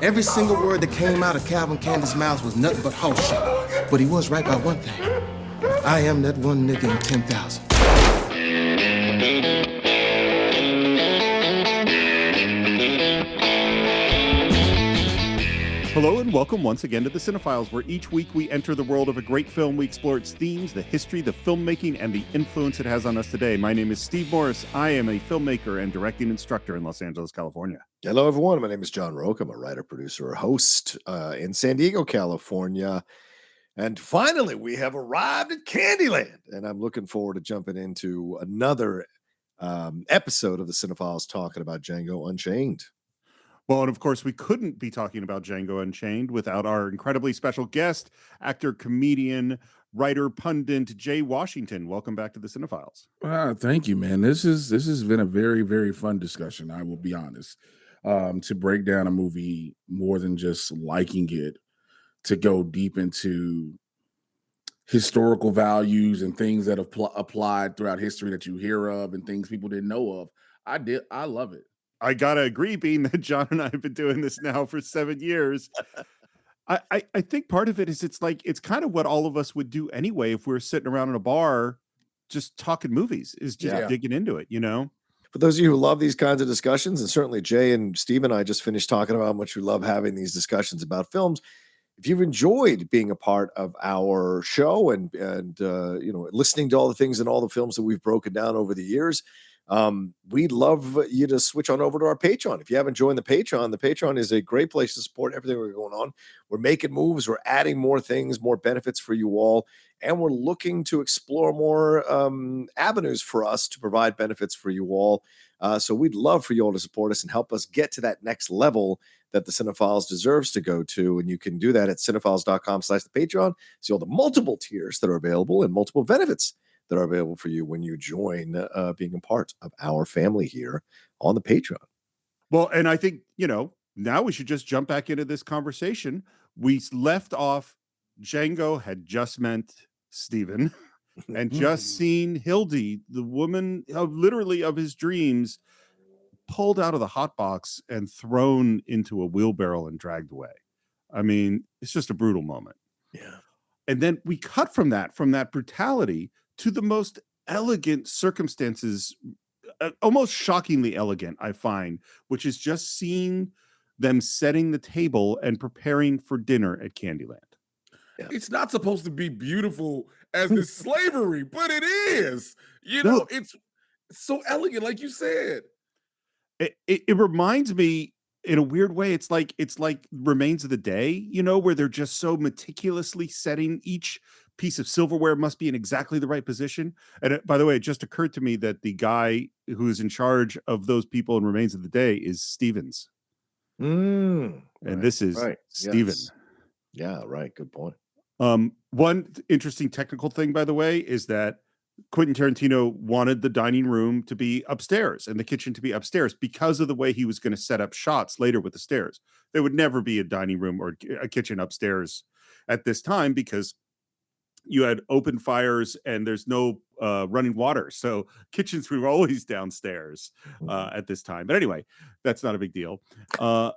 Every single word that came out of Calvin Candy's mouth was nothing but horseshit. But he was right about one thing. I am that one nigga in 10,000. Hello and welcome once again to the Cine-Files, where each week we enter the world of a great film. We explore its themes, the history, the filmmaking, and the influence it has on us today. My name is Steve Morris. I am a filmmaker and directing instructor in Los Angeles, California. Hello, everyone. My name is John Roque. I'm a writer, producer, or host in San Diego, California. And finally, we have arrived at Candyland. And I'm looking forward to jumping into another episode of the Cine-Files talking about Django Unchained. Well, and of course, we couldn't be talking about Django Unchained without our incredibly special guest, actor, comedian, writer, pundit, Jay Washington. Welcome back to the Cine-Files. Thank you, man. This has been a very, very fun discussion. I will be honest. To break down a movie more than just liking it, to go deep into historical values and things that have applied throughout history that you hear of and things people didn't know of. I love it. I gotta agree, being that John and I have been doing this now for 7 years. I think part of it is it's kind of what all of us would do anyway if we were sitting around in a bar just talking movies, is just digging into it, you know? For those of you who love these kinds of discussions, and certainly Jay and Steve and I just finished talking about how much we love having these discussions about films. If you've enjoyed being a part of our show and listening to all the things and all the films that we've broken down over the years, we'd love you to switch on over to our Patreon. If you haven't joined the Patreon is a great place to support everything we're going on. We're making moves, we're adding more things, more benefits for you all, and we're looking to explore more avenues for us to provide benefits for you all. So we'd love for you all to support us and help us get to that next level that the Cine-Files deserves to go to. And you can do that at cinefiles.com/the-Patreon. See all the multiple tiers that are available and multiple benefits that are available for you when you join being a part of our family here on the Patreon. Well, and I think, now we should just jump back into this conversation. We left off, Django had just met Steven and just seen Hildy, the woman literally of his dreams, pulled out of the hot box and thrown into a wheelbarrow and dragged away. I mean, it's just a brutal moment. Yeah. And then we cut from that brutality to the most elegant circumstances, almost shockingly elegant, I find, which is just seeing them setting the table and preparing for dinner at Candyland. Yeah. It's not supposed to be beautiful as this slavery, but it is. It's so elegant, like you said. It reminds me, in a weird way, it's like Remains of the Day, where they're just so meticulously setting each piece of silverware must be in exactly the right position. And by the way, it just occurred to me that the guy who's in charge of those people in Remains of the Day is Stevens. And this is Steven. Yes. Yeah, right. Good point. One interesting technical thing, by the way, is that Quentin Tarantino wanted the dining room to be upstairs and the kitchen to be upstairs because of the way he was going to set up shots later with the stairs. There would never be a dining room or a kitchen upstairs at this time because you had open fires and there's no running water. So kitchens were always downstairs at this time. But anyway, that's not a big deal. I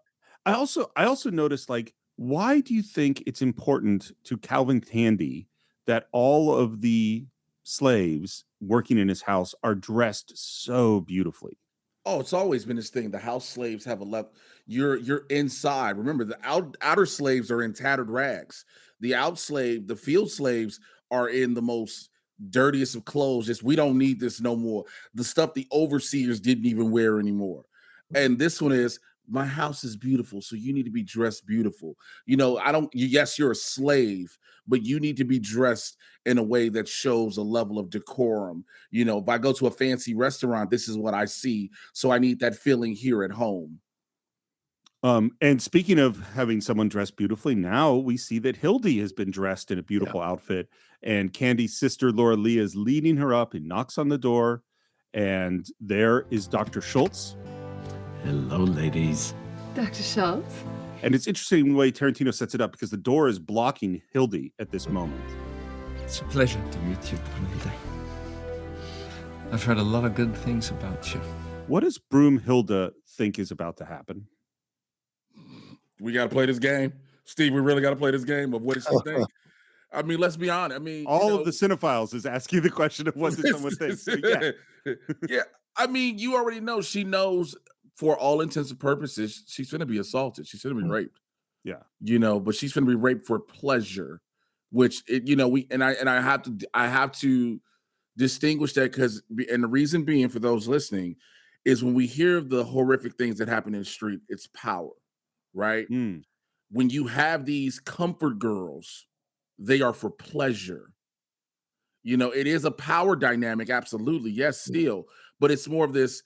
also noticed, why do you think it's important to Calvin Candy that all of the slaves working in his house are dressed so beautifully? Oh, it's always been this thing. The house slaves have a level. You're inside. Remember, the outer slaves are in tattered rags. The field slaves are in the most dirtiest of clothes. Just, we don't need this no more. The stuff the overseers didn't even wear anymore. And this one is, my house is beautiful, so you need to be dressed beautiful. Yes, you're a slave, but you need to be dressed in a way that shows a level of decorum. If I go to a fancy restaurant, this is what I see. So I need that feeling here at home. And speaking of having someone dressed beautifully, now we see that Hildy has been dressed in a beautiful outfit, and Candy's sister Laura Leah is leading her up and knocks on the door, and there is Dr. Schultz. Hello, ladies. Dr. Schultz. And it's interesting the way Tarantino sets it up because the door is blocking Hildy at this moment. It's a pleasure to meet you, Brunhilde. I've heard a lot of good things about you. What does Broomhilda think is about to happen? We got to play this game. Steve, we really got to play this game of what does she think? I mean, let's be honest. I mean, all of the Cine-Files is asking the question of what does someone think. So, yeah. Yeah. I mean, you already know. She knows for all intents and purposes, she's going to be assaulted. She's going to be raped. Yeah. But she's going to be raped for pleasure, which I have to distinguish that and the reason being for those listening is when we hear of the horrific things that happen in the street, it's power, right? When you have these comfort girls, they are for pleasure. It is a power dynamic, absolutely. Yes, still, but it's more of this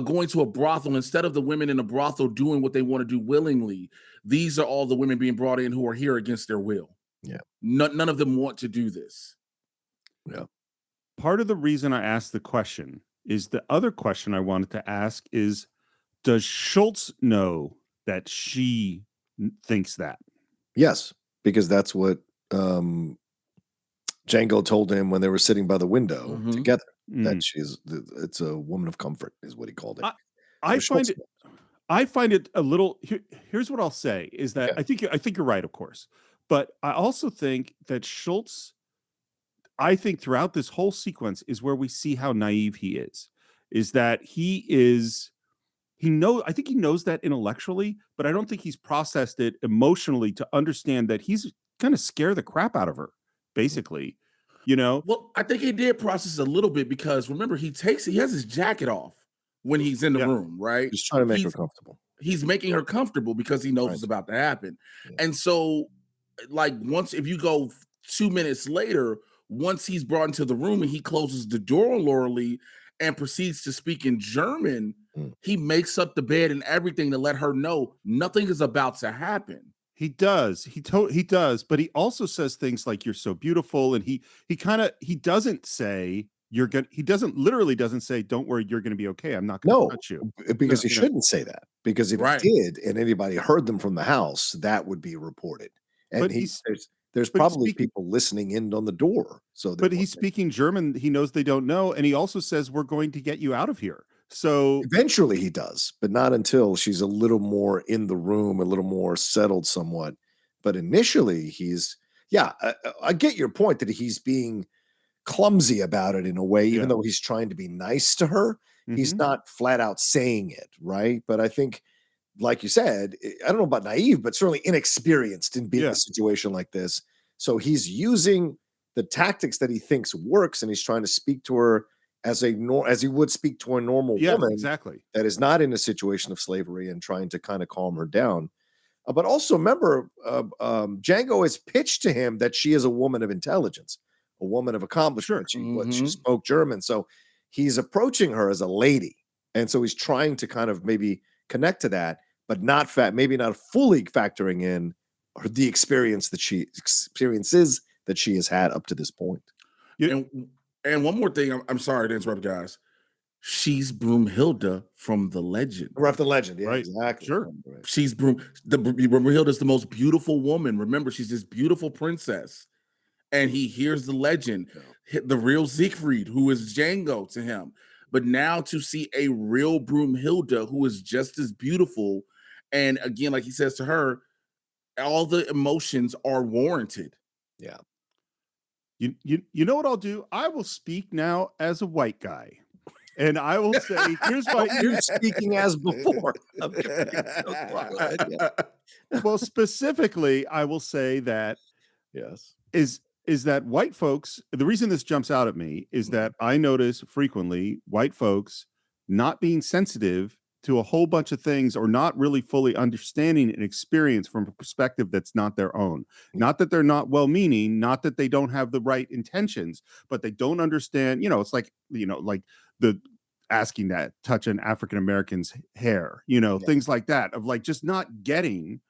going to a brothel, instead of the women in a brothel doing what they want to do willingly, these are all the women being brought in who are here against their will. Yeah. None of them want to do this. Yeah. Part of the reason I asked the question is the other question I wanted to ask is, does Schultz know that she thinks that? Yes, because that's what Django told him when they were sitting by the window together. That it's a woman of comfort, is what he called it. I find it a little. Here's what I'll say: is that I think you're right, of course, but I also think that Schultz, I think throughout this whole sequence is where we see how naive he is. Is that I think he knows that intellectually, but I don't think he's processed it emotionally to understand that he's going to scare the crap out of her, basically. Well, I think he did process a little bit because remember, he has his jacket off when he's in the room, right? He's trying to make her comfortable. He's making her comfortable because he knows what's about to happen. Yeah. And so, if you go 2 minutes later, once he's brought into the room and he closes the door on Lauralee and proceeds to speak in German, he makes up the bed and everything to let her know nothing is about to happen. He does. He does, but he also says things like "you're so beautiful," and he doesn't say he literally doesn't say, "Don't worry, you're going to be okay. I'm not going to touch you." Because he shouldn't say that. Because if he did, and anybody heard them from the house, that would be reported. And but there's probably people listening in on the door. But he's speaking German. He knows they don't know, and he also says, "We're going to get you out of here." So eventually he does, but not until she's a little more in the room, a little more settled somewhat. But initially I get your point that he's being clumsy about it in a way, even though he's trying to be nice to her. He's not flat out saying it, right? But I think, like you said, I don't know about naive, but certainly inexperienced in being in a situation like this. So he's using the tactics that he thinks works, and he's trying to speak to her as he would speak to a normal woman, exactly, that is not in a situation of slavery, and trying to kind of calm her down. But also remember, Django has pitched to him that she is a woman of intelligence, a woman of accomplishment. She spoke German, so he's approaching her as a lady, and so he's trying to kind of maybe connect to that, but maybe not fully factoring in the experiences that she has had up to this point. And one more thing, I'm sorry to interrupt, guys. She's Broomhilda from the legend. Right, the legend, yeah, right. Exactly. Sure. Right. She's Broomhilda's the most beautiful woman. Remember, she's this beautiful princess. And he hears the legend, the real Siegfried, who is Django to him. But now to see a real Broomhilda who is just as beautiful, and again, like he says to her, all the emotions are warranted. Yeah. You know what I'll do? I will speak now as a white guy. And I will say, here's what you're speaking as before. Well, specifically, I will say that is that white folks, the reason this jumps out at me is that I notice frequently white folks not being sensitive to a whole bunch of things, or not really fully understanding an experience from a perspective that's not their own. Not that they're not well-meaning, not that they don't have the right intentions, but they don't understand, it's like, like the asking that touch an African-American's hair, things like that, of like just not getting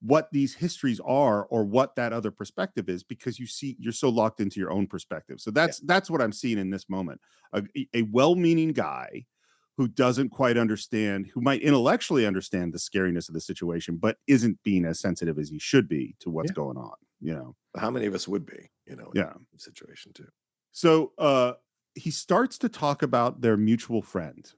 what these histories are or what that other perspective is, because you're so locked into your own perspective. So that's what I'm seeing in this moment. A well-meaning guy who doesn't quite understand, who might intellectually understand the scariness of the situation, but isn't being as sensitive as he should be to what's going on, How many of us would be, in that situation too? So he starts to talk about their mutual friend.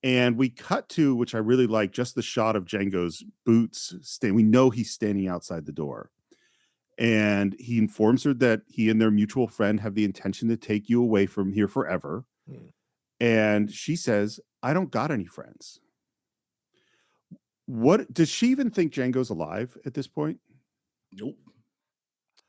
And we cut to, which I really like, just the shot of Django's boots. We know he's standing outside the door. And he informs her that he and their mutual friend have the intention to take you away from here forever. And she says, I don't got any friends. What does she even think Django's alive at this point? Nope.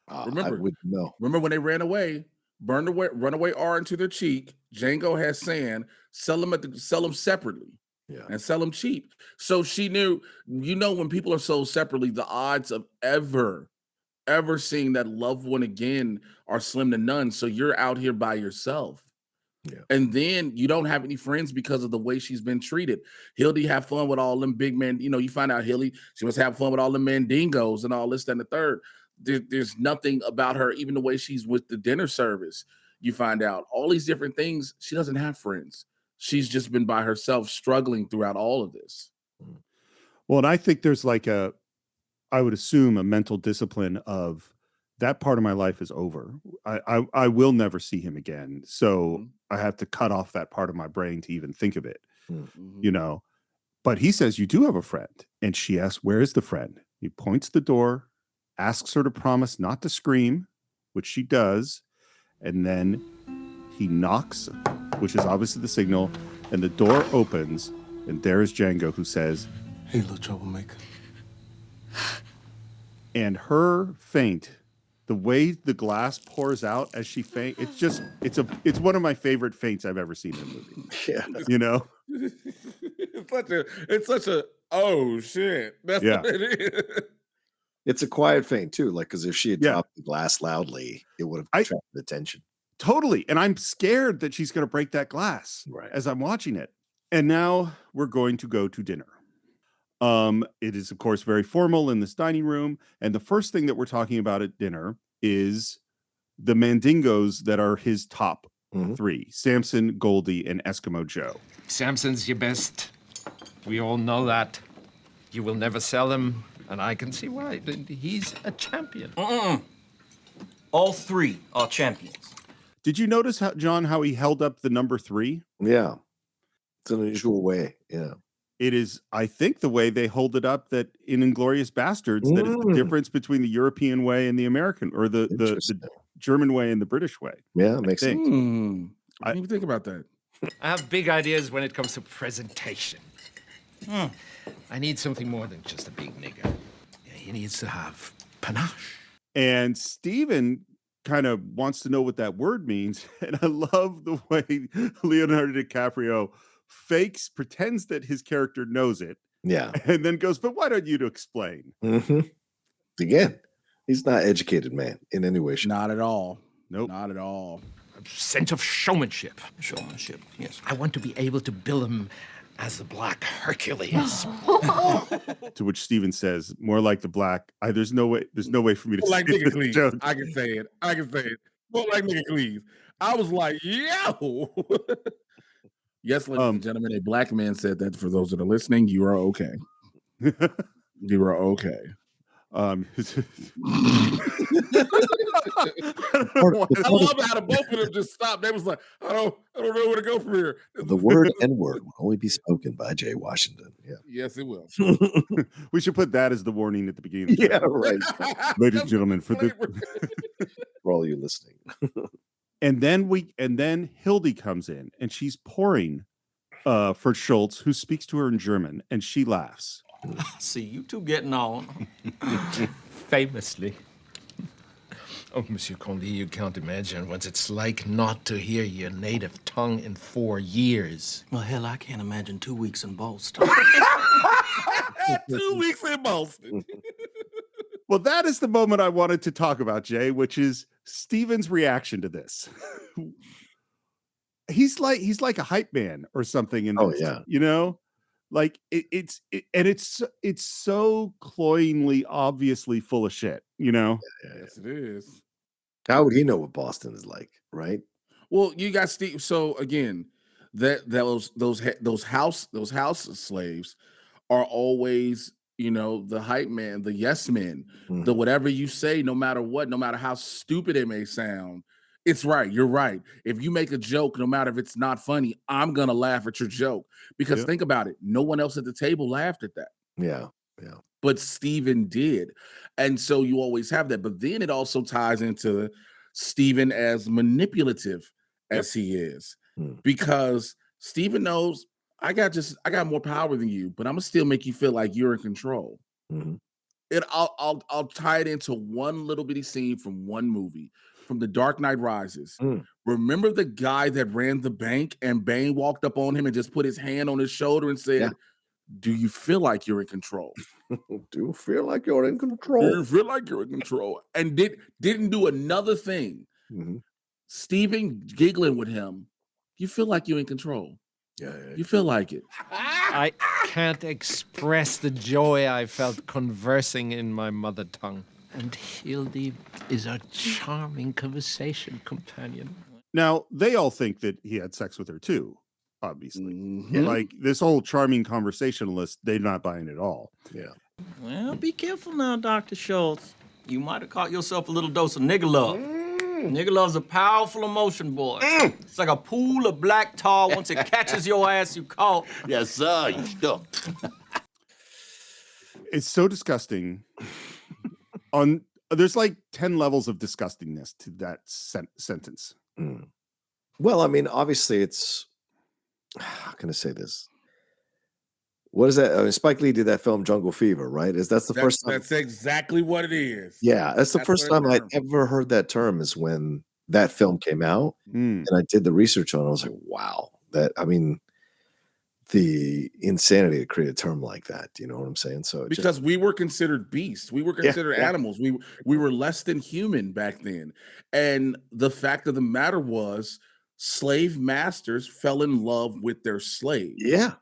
I Remember, wouldn't know. remember when they ran away, burned away, runaway R into their cheek. Django has sand. Sell them separately. Yeah. And sell them cheap. So she knew, when people are sold separately, the odds of ever seeing that loved one again are slim to none. So you're out here by yourself. Yeah. And then you don't have any friends because of the way she's been treated. Hildy have fun with all them big men. You find out Hildy, she must have fun with all the mandingos and all this, that, and the third. There's nothing about her, even the way she's with the dinner service. You find out all these different things. She doesn't have friends. She's just been by herself, struggling throughout all of this. Well, and I think there's I would assume a mental discipline of that part of my life is over. I will never see him again. So I have to cut off that part of my brain to even think of it, But he says, you do have a friend. And she asks, where is the friend? He points the door, asks her to promise not to scream, which she does. And then he knocks, which is obviously the signal. And the door opens. And there is Django, who says, Hey, little troublemaker. And her faint, the way the glass pours out as she faint, it's one of my favorite faints I've ever seen in a movie. Yeah. It's such a oh shit. That's what it is. It's a quiet faint too, because if she had dropped the glass loudly, it would have attracted attention. Totally. And I'm scared that she's going to break that glass as I'm watching it. And now we're going to go to dinner. It is, of course, very formal in this dining room. And the first thing that we're talking about at dinner is the Mandingos that are his top three: Samson, Goldie, and Eskimo Joe. Samson's your best. We all know that. You will never sell him, and I can see why. He's a champion. All three are champions. Did you notice, how he held up the number 3? Yeah. It's an unusual way. Yeah. It is, I think, the way they hold it up that in Inglourious Bastards, that is the difference between the European way and the American, or the German way and the British way. Yeah, it makes sense. I didn't even think about that. I have big ideas when it comes to presentation. I need something more than just a big nigger. He needs to have panache. And Steven kind of wants to know what that word means. And I love the way Leonardo DiCaprio pretends that his character knows it. Yeah. And then goes, but why don't you explain? Again, he's not educated, man, in any way. Not at all. Nope. Not at all. A sense of showmanship. Showmanship, yes. I want to be able to bill him as the Black Hercules. To which Steven says, more like the Black. There's no way for me to Like say nigga this Cleave. joke. I can say it. More like nigga Cleave. I was like, yo. Yes, ladies and gentlemen, a black man said that. For those that are listening, you are okay. You are okay. I love how the both of them just stopped. They was like, I don't know where to go from here. The word N-word will only be spoken by Jay Washington. Yeah. Yes, it will. We should put that as the warning at the beginning. Yeah, right. Ladies and gentlemen, for all you listening. And then Hildy comes in and she's pouring for Schultz, who speaks to her in German, and she laughs. See, you two getting on. Famously. Oh, Monsieur Candie, you can't imagine what it's like not to hear your native tongue in 4 years. Well, hell, I can't imagine 2 weeks in Boston. 2 weeks in Boston. Well, that is the moment I wanted to talk about, Jay, which is Steven's reaction to this. He's like a hype man or something in this, like it's so cloyingly, obviously full of shit, Yes, it is. How would he know what Boston is like, right? Well, you got Steve. So again, those house slaves are always, the hype man, the yes men, the whatever you say, no matter what, no matter how stupid it may sound, It's right. You're right. If you make a joke, no matter if it's not funny, I'm gonna laugh at your joke. Because Yep. think about it, no one else at the table laughed at that. Yeah. Yeah. But Steven did. And so you always have that. But then it also ties into Steven as manipulative as he is. Hmm. Because Steven knows I got more power than you, but I'm gonna still make you feel like you're in control. Mhm. I'll tie it into one little bitty scene from one movie, from The Dark Knight Rises. Mm. Remember the guy that ran the bank and Bane walked up on him and just put his hand on his shoulder and said, Yeah. "Do you feel like you're in control? Do you feel like you're in Do control? you feel like you're in control?" And didn't do another thing. Mhm. Steven giggling with him. You feel like you're in control. Yeah. You feel like it. I can't express the joy I felt conversing in my mother tongue. And Hildy is a charming conversation companion. Now, they all think that he had sex with her too, obviously. Mhm. Like this whole charming conversationalist, they're not buying it all. Yeah. Well, be careful now, Dr. Schultz. You might have caught yourself a little dose of nigger love. Nigger love's a powerful emotion, boy. It's like a pool of black tar. Once it catches your ass, you caught. Yes, sir. You stuck. It's so disgusting. There's like 10 levels of disgustingness to that sentence. Mm. Well, I mean, obviously, it's how can I say this? What is that? Spike Lee did that film Jungle Fever, right? That's the first time? That's exactly what it is. Yeah, that's the That's first what time it I ever heard that term is when that film came out, Mm. and I did the research on it. I was like, wow, the insanity to create a term like that. Do you know what I'm saying? So it just, Because we were considered beasts. We were considered yeah. animals. We were less than human back then. And the fact of the matter was slave masters fell in love with their slaves. yeah,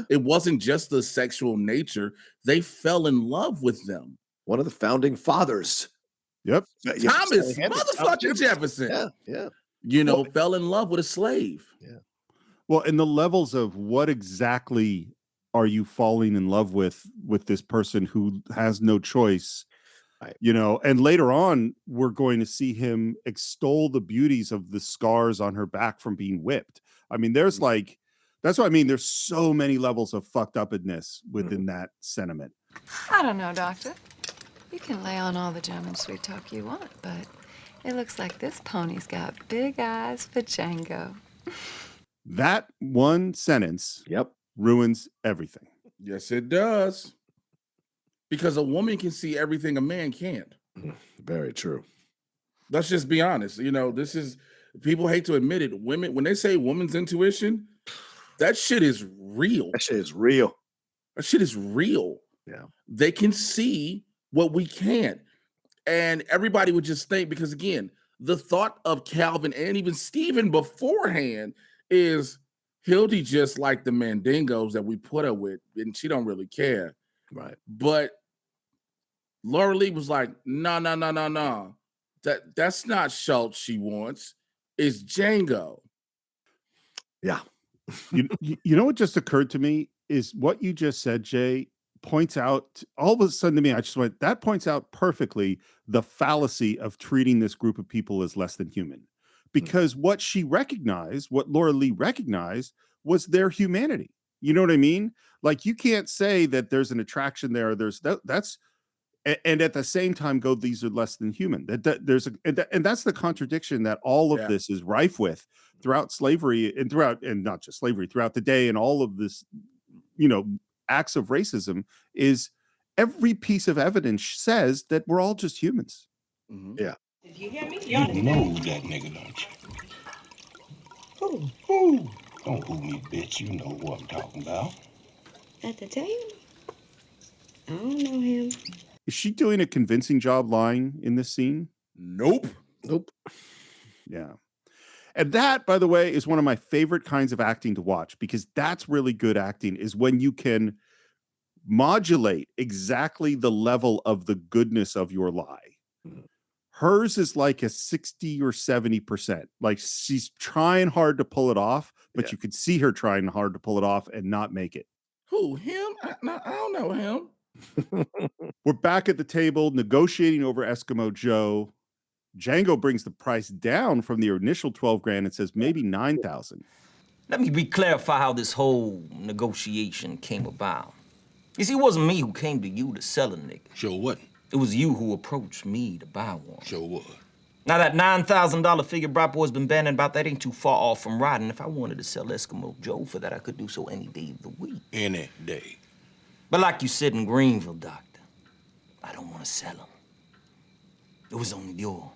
It wasn't just the sexual nature. They fell in love with them. one of the founding fathers, Yep. Thomas Thomas motherfucking Jefferson, Yeah. fell in love with a slave. Well, and the levels of what exactly are you falling in love with this person who has no choice, Right. and later on, we're going to see him extol the beauties of the scars on her back from being whipped. I mean, there's that's what I mean. There's so many levels of fucked upness within that sentiment. I don't know, Doctor. You can lay on all the German sweet talk you want, but it looks like this pony's got big eyes for Django. That one sentence Yep. ruins everything. Yes, it does. Because a woman can see everything a man can't. Very true. Let's just be honest. This is people hate to admit it. Women, when they say woman's intuition, that shit is real. That shit is real. That shit is real. Yeah. They can see what we can't. And everybody would just think, because again, the thought of Calvin and even Stephen beforehand is Hildy just like the Mandingos that we put her with, and she don't really care. Right. But Laura Lee was like, no. That's not Schultz she wants. It's Django. Yeah. You know what just occurred to me is what you just said, Jay, points out all of a sudden to me, I just went, that points out perfectly the fallacy of treating this group of people as less than human. Because what she recognized, what Laura Lee recognized, was their humanity. You know what I mean? Like, you can't say that there's an attraction there. And at the same time go, these are less than human. And that's the contradiction that all of this is rife with throughout slavery and not just slavery, throughout the day, and all of this, acts of racism is every piece of evidence says that we're all just humans. Mm-hmm. Yeah. Did you hear me? You know that nigga, don't you? Who? Don't who me, bitch. You know what I'm talking about. At the table? I don't know him. Is she doing a convincing job lying in this scene? Nope. Yeah. And that, by the way, is one of my favorite kinds of acting to watch, because that's really good acting, is when you can modulate exactly the level of the goodness of your lie. Hers is like a 60 or 70%. Like, she's trying hard to pull it off, but you could see her trying hard to pull it off and not make it. Who? Him? I don't know him. We're back at the table negotiating over Eskimo Joe. Django brings the price down from the initial 12 grand and says maybe 9,000. Let me clarify how this whole negotiation came about. You see, it wasn't me who came to you to sell a nigga. Sure what? It was you who approached me to buy one. Sure what? Now, that $9,000 figure Bright Boy's been banning about, that ain't too far off from riding. If I wanted to sell Eskimo Joe for that, I could do so any day of the week. Any day. But like you said in Greenville, Doctor, I don't want to sell him. It was only your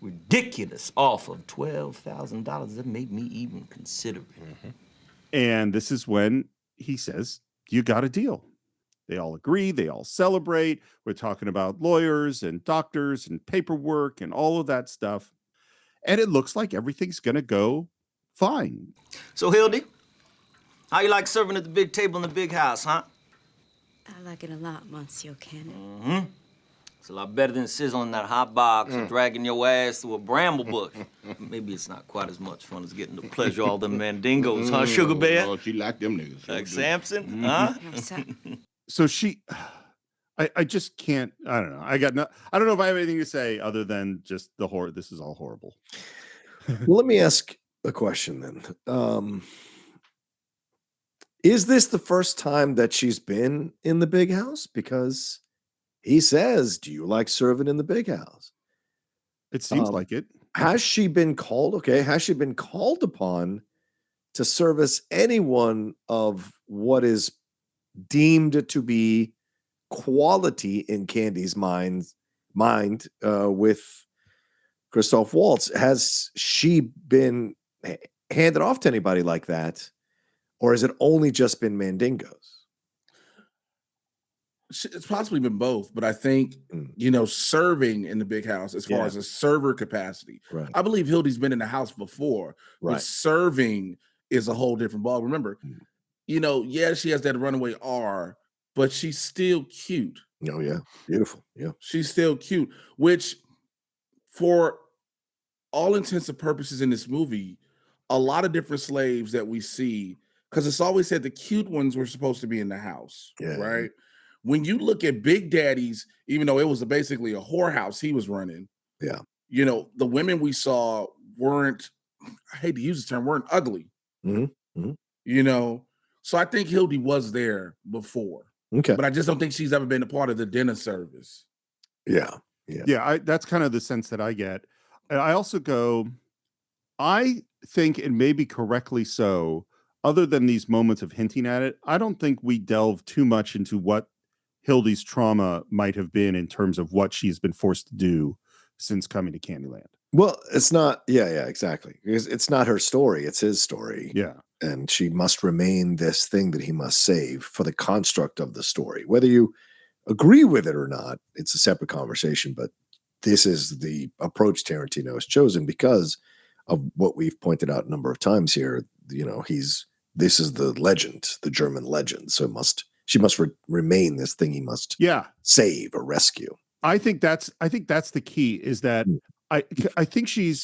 ridiculous offer of $12,000 that made me even consider it. And this is when he says, you got a deal. They all agree. They all celebrate. We're talking about lawyers and doctors and paperwork and all of that stuff. And it looks like everything's going to go fine. So, Hildy, how you like serving at the big table in the big house, huh? I like it a lot, Monsieur Cannon. It's a lot better than sizzling that hot box or dragging your ass through a bramble bush. Maybe it's not quite as much fun as getting to pleasure all them mandingos, huh, Sugar Bear? Oh, she like them niggas. Like Samson, huh? No, sir. So I just can't, I don't know. I don't know if I have anything to say other than just the horror. This is all horrible. Well, let me ask a question then. Is this the first time that she's been in the big house? Because he says, do you like serving in the big house? It seems like it. Has she been called? Okay. Has she been called upon to service anyone of what is deemed to be quality in Candie's mind with Christoph Waltz? Has she been handed off to anybody like that? Or has it only just been Mandingos? It's possibly been both, but I think, serving in the big house as far as a server capacity. Right. I believe Hildy's been in the house before, Right. but serving is a whole different ball. Remember, she has that runaway R, but she's still cute. Oh, yeah. Beautiful. Yeah. She's still cute, which for all intents and purposes in this movie, a lot of different slaves that we see, because it's always said the cute ones were supposed to be in the house, right? When you look at Big Daddy's, even though it was basically a whorehouse he was running, the women we saw weren't, I hate to use the term, weren't ugly. So I think Hildy was there before. Okay. But I just don't think she's ever been a part of the dinner service. Yeah. That's kind of the sense that I get. And I also go, I think, and maybe correctly so, other than these moments of hinting at it, I don't think we delve too much into what Hildy's trauma might have been in terms of what she's been forced to do since coming to Candyland. Well, it's not. Yeah, exactly. Because it's not her story. It's his story. Yeah. And she must remain this thing that he must save for the construct of the story. Whether you agree with it or not, it's a separate conversation. But this is the approach Tarantino has chosen because of what we've pointed out a number of times here. This is the legend, the German legend. So she must remain this thing he must save or rescue. I think that's the key, is that I think she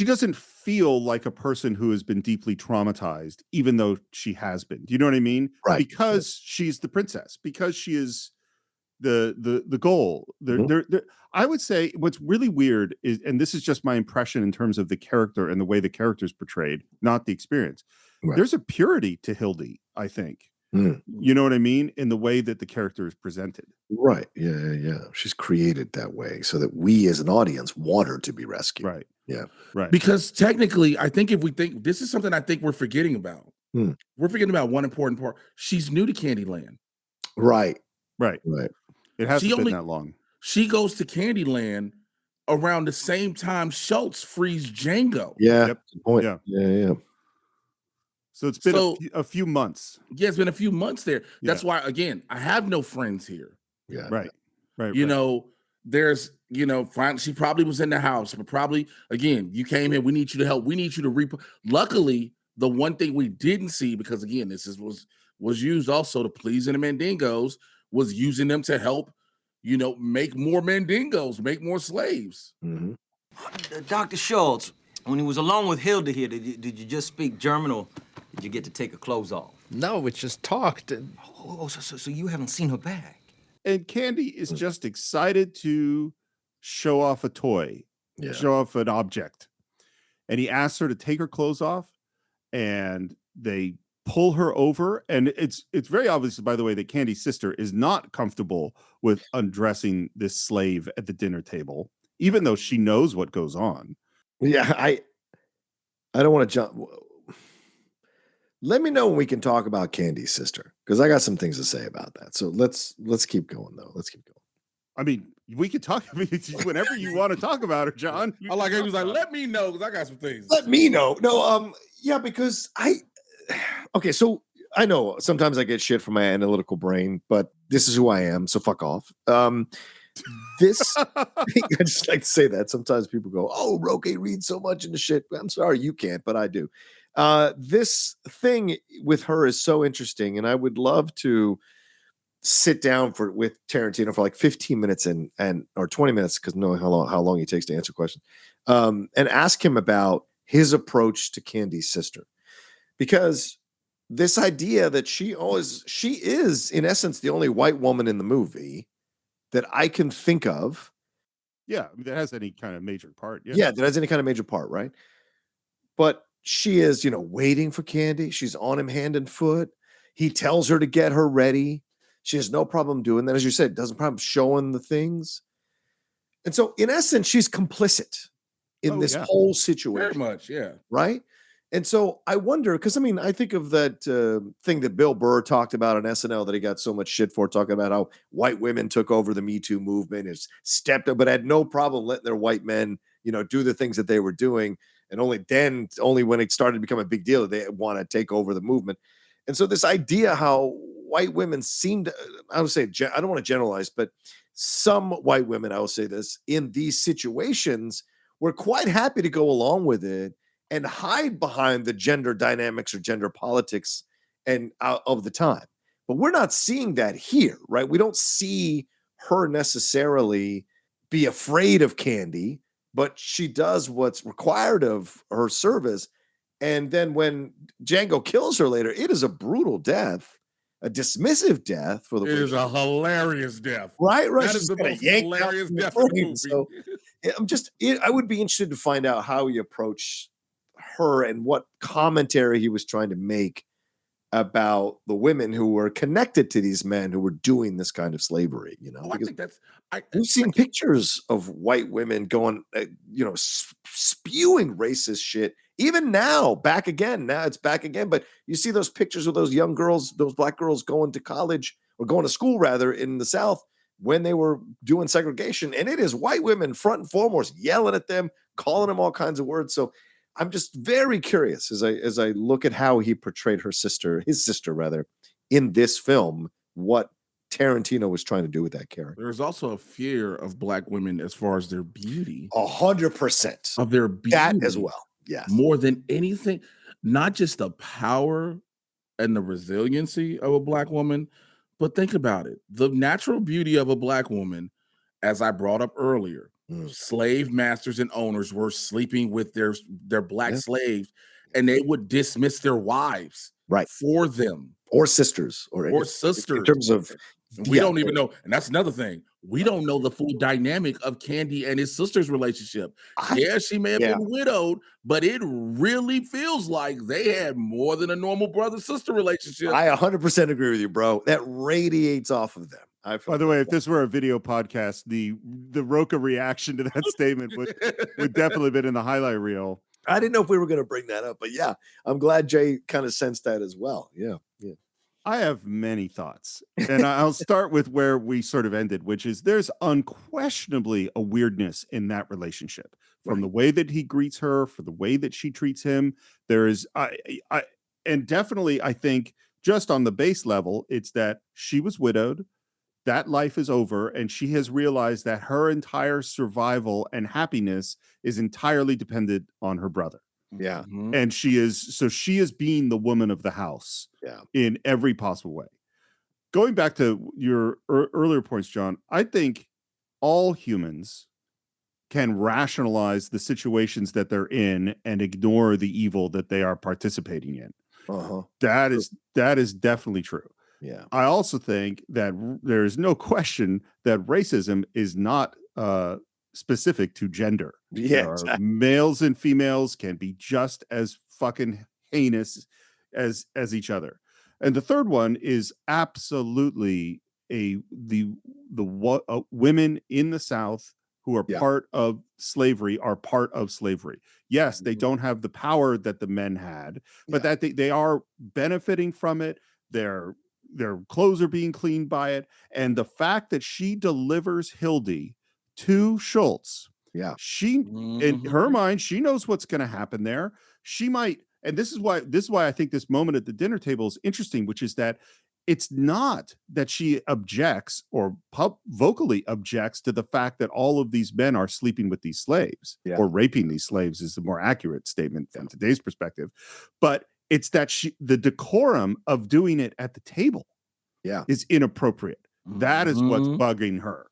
doesn't feel like a person who has been deeply traumatized, even though she has been. Do you know what I mean? Right. Because she's the princess, because she is the goal. I would say what's really weird is, and this is just my impression in terms of the character and the way the character is portrayed, not the experience. Right. There's a purity to Hildy, I think. You know what I mean? In the way that the character is presented. Right. Yeah. She's created that way so that we as an audience want her to be rescued. Right. Yeah. Right. Because technically, I think if we think, this is something I think we're forgetting about. We're forgetting about one important part. She's new to Candyland. Right. It hasn't been that long. She goes to Candyland around the same time Schultz frees Django. Yeah. Yep. Good point. Yeah. So it's been a few months. Yeah, it's been a few months there. That's why, again, I have no friends here. Yeah. Right. There's, she probably was in the house, but probably, again, you came here, we need you to help. We need you to Luckily, the one thing we didn't see, because again, was used also to please the Mandingos, was using them to help, make more Mandingos, make more slaves. Dr. Schultz, when he was alone with Hilda here, did you just speak German, or did you get to take her clothes off? No, we just talked. So you haven't seen her back? And Candie is just excited to show off a toy, Yeah. show off an object. And he asks her to take her clothes off, and they pull her over. And it's very obvious, by the way, that Candie's sister is not comfortable with undressing this slave at the dinner table, even though she knows what goes on. Yeah, I don't want to jump. Let me know when we can talk about Candie's sister, because I got some things to say about that. So let's keep going though. Let's keep going. I mean, we could talk whenever you want to talk about her, John. I like he was like, let me know because I got some things. Let me know. No, yeah, because okay, so I know sometimes I get shit from my analytical brain, but this is who I am, so fuck off. This I just like to say that. Sometimes people go, "Oh, Roque reads so much into shit." I'm sorry, you can't, but I do. This thing with her is so interesting, and I would love to sit down with Tarantino for like 15 minutes and or 20 minutes, because knowing how long he takes to answer questions, and ask him about his approach to Candie's sister, because this idea that she is in essence the only white woman in the movie that I can think of. Yeah, I mean, that has any kind of major part. Yeah, that has any kind of major part, right? But she is, waiting for Candie. She's on him hand and foot. He tells her to get her ready. She has no problem doing that. As you said, doesn't problem showing the things. And so, in essence, she's complicit in this whole situation. Very much, yeah. Right? And so I wonder, because I think of that thing that Bill Burr talked about on SNL that he got so much shit for, talking about how white women took over the Me Too movement, has stepped up, but had no problem letting their white men, do the things that they were doing. And only when it started to become a big deal, they want to take over the movement. And so this idea how white women seem to, I would say, I don't want to generalize, but some white women, I will say this, in these situations, were quite happy to go along with it and hide behind the gender dynamics or gender politics of the time. But we're not seeing that here, right? We don't see her necessarily be afraid of Candie, but she does what's required of her service. And then when Django kills her later, it is a brutal death, a dismissive death for the. It is a hilarious death, right? That is the most hilarious death in the movie. So I would be interested to find out how he approached her and what commentary he was trying to make about the women who were connected to these men who were doing this kind of slavery. I think we've seen pictures of white women going, spewing racist shit. Even now, back again. Now it's back again. But you see those pictures of those young girls, those black girls going to college or going to school rather in the South when they were doing segregation, and it is white women front and foremost yelling at them, calling them all kinds of words. So I'm just very curious as I look at how he portrayed his sister rather, in this film, what Tarantino was trying to do with that character. There's also a fear of black women as far as their beauty. 100% of their beauty. That as well. Yes. More than anything, not just the power and the resiliency of a black woman, but think about it. The natural beauty of a black woman, as I brought up earlier, slave masters and owners were sleeping with their black slaves, and they would dismiss their wives for them. Or sisters. Or sisters. In terms of we don't even know, and that's another thing. We don't know the full dynamic of Candie and his sister's relationship. She may have been widowed, but it really feels like they had more than a normal brother-sister relationship. I 100% agree with you, bro. That radiates off of them. By the way, if this were a video podcast, the Roca reaction to that statement would definitely have been in the highlight reel. I didn't know if we were going to bring that up, but yeah, I'm glad Jay kind of sensed that as well. Yeah. I have many thoughts, and I'll start with where we sort of ended, which is there's unquestionably a weirdness in that relationship, from the way that he greets her, for the way that she treats him. There is, and definitely, I think, just on the base level, it's that she was widowed, that life is over, and she has realized that her entire survival and happiness is entirely dependent on her brother. Yeah. And she is being the woman of the house in every possible way. Going back to your earlier points, John, I think all humans can rationalize the situations that they're in and ignore the evil that they are participating in. That is definitely true. Yeah. I also think that there is no question that racism is not specific to gender. Yeah, There are exactly. males and females can be just as fucking heinous as each other. And the third one is absolutely women in the South who are part of slavery are part of slavery. Yes, they don't have the power that the men had, but that they are benefiting from it. Their clothes are being cleaned by it. And the fact that she delivers Hildy to Schultz, she in her mind, she knows what's going to happen there. She might, and this is why I think this moment at the dinner table is interesting, which is that it's not that she objects or vocally objects to the fact that all of these men are sleeping with these slaves or raping these slaves is the more accurate statement from today's perspective. But it's that the decorum of doing it at the table is inappropriate. That is what's bugging her.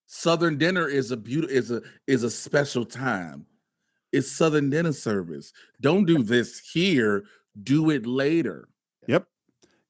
Southern dinner is a special time. It's Southern dinner service. Don't do this here. Do it later. Yep.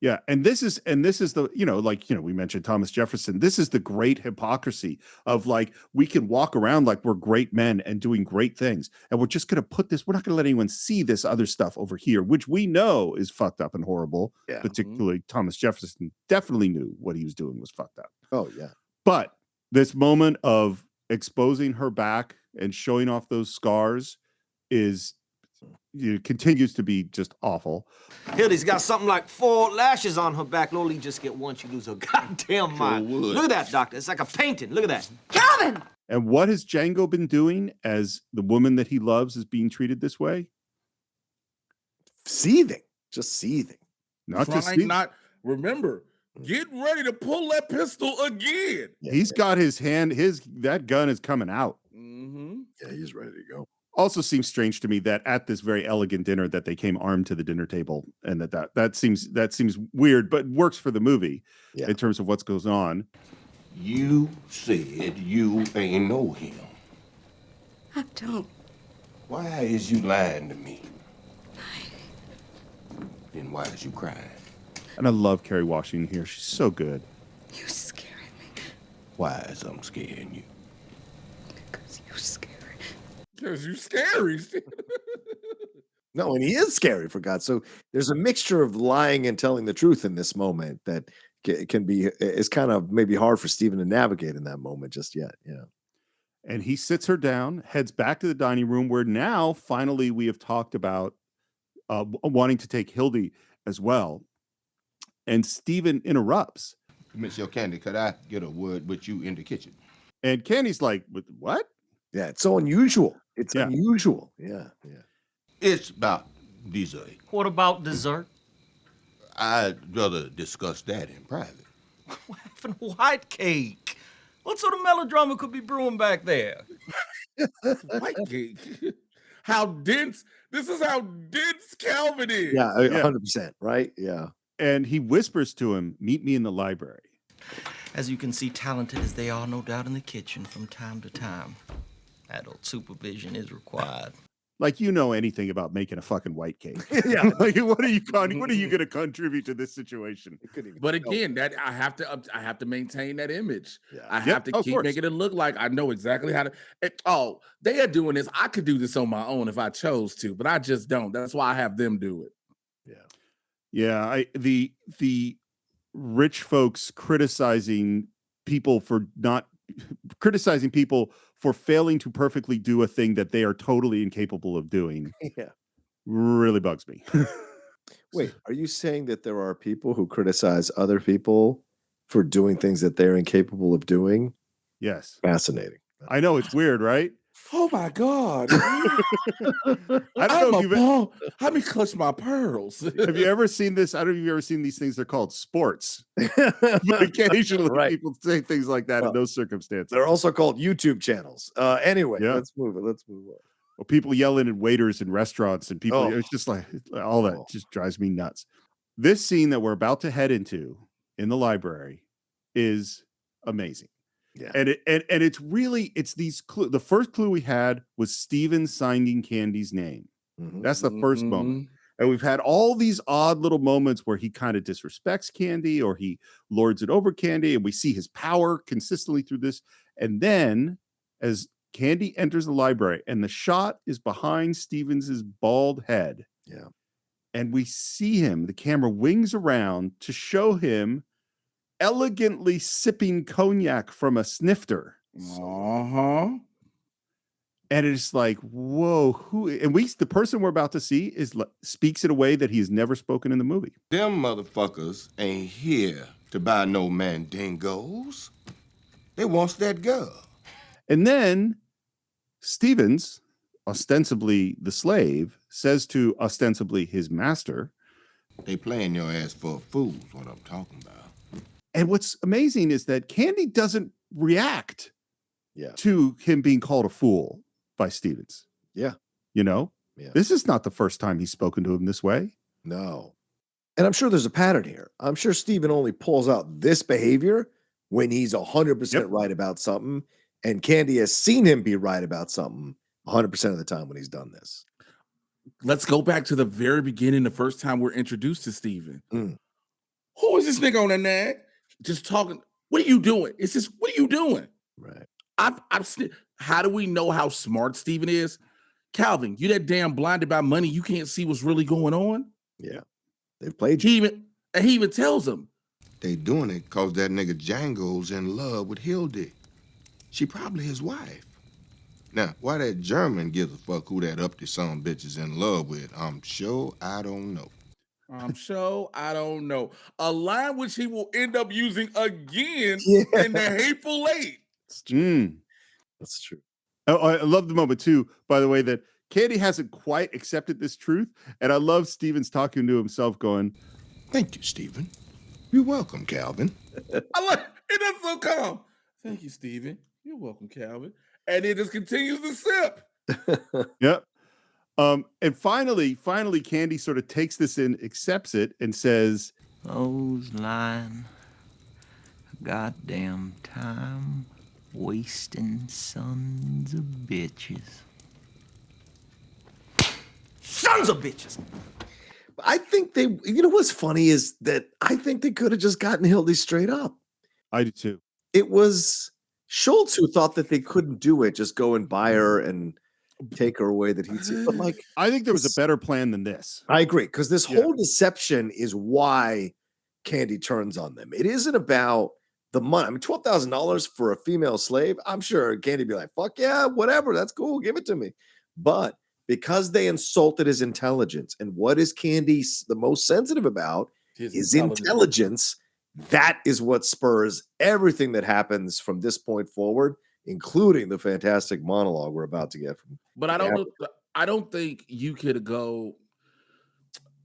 Yeah. And this is the, we mentioned Thomas Jefferson. This is the great hypocrisy of we can walk around like we're great men and doing great things. And we're just going to we're not going to let anyone see this other stuff over here, which we know is fucked up and horrible. Yeah. Particularly Thomas Jefferson definitely knew what he was doing was fucked up. Oh, yeah. But this moment of exposing her back and showing off those scars continues to be just awful. Hildy's got something like 4 lashes on her back. Loli just get one, she lose her goddamn mind. Look at that, doctor. It's like a painting. Look at that. Calvin! And what has Django been doing as the woman that he loves is being treated this way? Seething. Just seething. Remember, get ready to pull that pistol again. He's got his hand, that gun is coming out. Yeah, he's ready to go. Also seems strange to me that at this very elegant dinner that they came armed to the dinner table, and that seems weird, but works for the movie in terms of what goes on. You said you ain't know him. I don't. Why is you lying to me? Then why is you crying? And I love Kerry Washington here. She's so good. You scaring me. Why is I'm scaring you? Because you scary. Because you scary. No, and he is scary, for God. So there's a mixture of lying and telling the truth in this moment that is kind of maybe hard for Stephen to navigate in that moment just yet. Yeah. And he sits her down, heads back to the dining room where now finally we have talked about wanting to take Hildy as well. And Stephen interrupts. Miss Your Candy, could I get a word with you in the kitchen? And Candy's like, what? Yeah, it's so unusual. It's unusual. Yeah, yeah. It's about dessert. What about dessert? I'd rather discuss that in private. What happened to white cake? What sort of melodrama could be brewing back there? White cake? How dense? This is how dense Calvin is. Yeah, 100%, right? Yeah. And he whispers to him, meet me in the library. As you can see, talented as they are, no doubt, in the kitchen from time to time. Adult supervision is required. Like, anything about making a fucking white cake. Yeah. Like, what are you going to contribute to this situation? But again, that I have to maintain that image. Yeah. I have to keep making it look like I know exactly how to. They are doing this. I could do this on my own if I chose to, but I just don't. That's why I have them do it. Yeah. The rich folks criticizing people for failing to perfectly do a thing that they are totally incapable of doing. Yeah. Really bugs me. Wait, are you saying that there are people who criticize other people for doing things that they're incapable of doing? Yes. Fascinating. I know, it's weird, right? Oh my God. I don't know if you've let me clutch my pearls. Have you ever seen this? I don't know if you've ever seen these things. They're called sports. But occasionally people say things like that in those circumstances. They're also called YouTube channels. Anyway, let's move on. Well, people yelling at waiters in restaurants and people, it's just like all that just drives me nuts. This scene that we're about to head into in the library is amazing. Yeah. And it's really, these the first clue we had was Stephen signing Candy's name. Mm-hmm. That's the first moment. And we've had all these odd little moments where he kind of disrespects Candy or he lords it over Candy, and we see his power consistently through this. And then as Candie enters the library, and the shot is behind Stevens's bald head. Yeah. And we see him, the camera wings around to show him elegantly sipping cognac from a snifter. Uh-huh. And it's like, whoa, who? And the person we're about to see speaks in a way that he's never spoken in the movie. Them motherfuckers ain't here to buy no mandingos. They wants that girl. And then Stevens, ostensibly the slave, says to ostensibly his master, They playing your ass for a fool is what I'm talking about. and what's amazing is that Candie doesn't react Yeah. to him being called a fool by Stevens. Yeah. You know, Yeah. this is not the first time he's spoken to him this way. No. And I'm sure there's a pattern here. I'm sure Steven only pulls out this behavior when he's 100% right about something. And Candie has seen him be right about something 100% of the time when he's done this. Let's go back to the very beginning, the first time we're introduced to Steven. Who is this nigga on the nag? Just talking. What are you doing? It's just, what are you doing? Right. How do we know how smart Steven is? Calvin, you that damn blinded by money, you can't see what's really going on? Yeah. They've played you. He even tells him. They doing it because that nigga Django's in love with Hildy. She probably his wife. Now, why that German gives a fuck who that uppity son bitch is in love with, I'm sure I don't know. I don't know. A line which he will end up using again Yeah. in the Hateful Eight. That's true. Oh, I love the moment too, by the way, that Candie hasn't quite accepted this truth. And I love Stevens talking to himself going, Thank you, Steven. You're welcome, Calvin. I like it. That's so calm. Thank you, Steven. You're welcome, Calvin. And it just continues to sip. Yep. And finally, Candie sort of takes this in, accepts it, and says, Those lying, goddamn time wasting sons of bitches. Sons of bitches. I think what's funny is that I think they could have just gotten Hildy straight up. I do too. It was Schultz who thought that they couldn't do it, just go and buy her and take her away that he'd see. But like, I think there was a better plan than this. I agree, because this whole deception is why Candie turns on them. It isn't about the money. I mean, $12,000 for a female slave. I'm sure Candie'd be like, fuck yeah, whatever. That's cool. Give it to me. But because they insulted his intelligence, and what is Candie the most sensitive about is intelligence. That is what spurs everything that happens from this point forward, including the fantastic monologue we're about to get from. But I don't think you could go.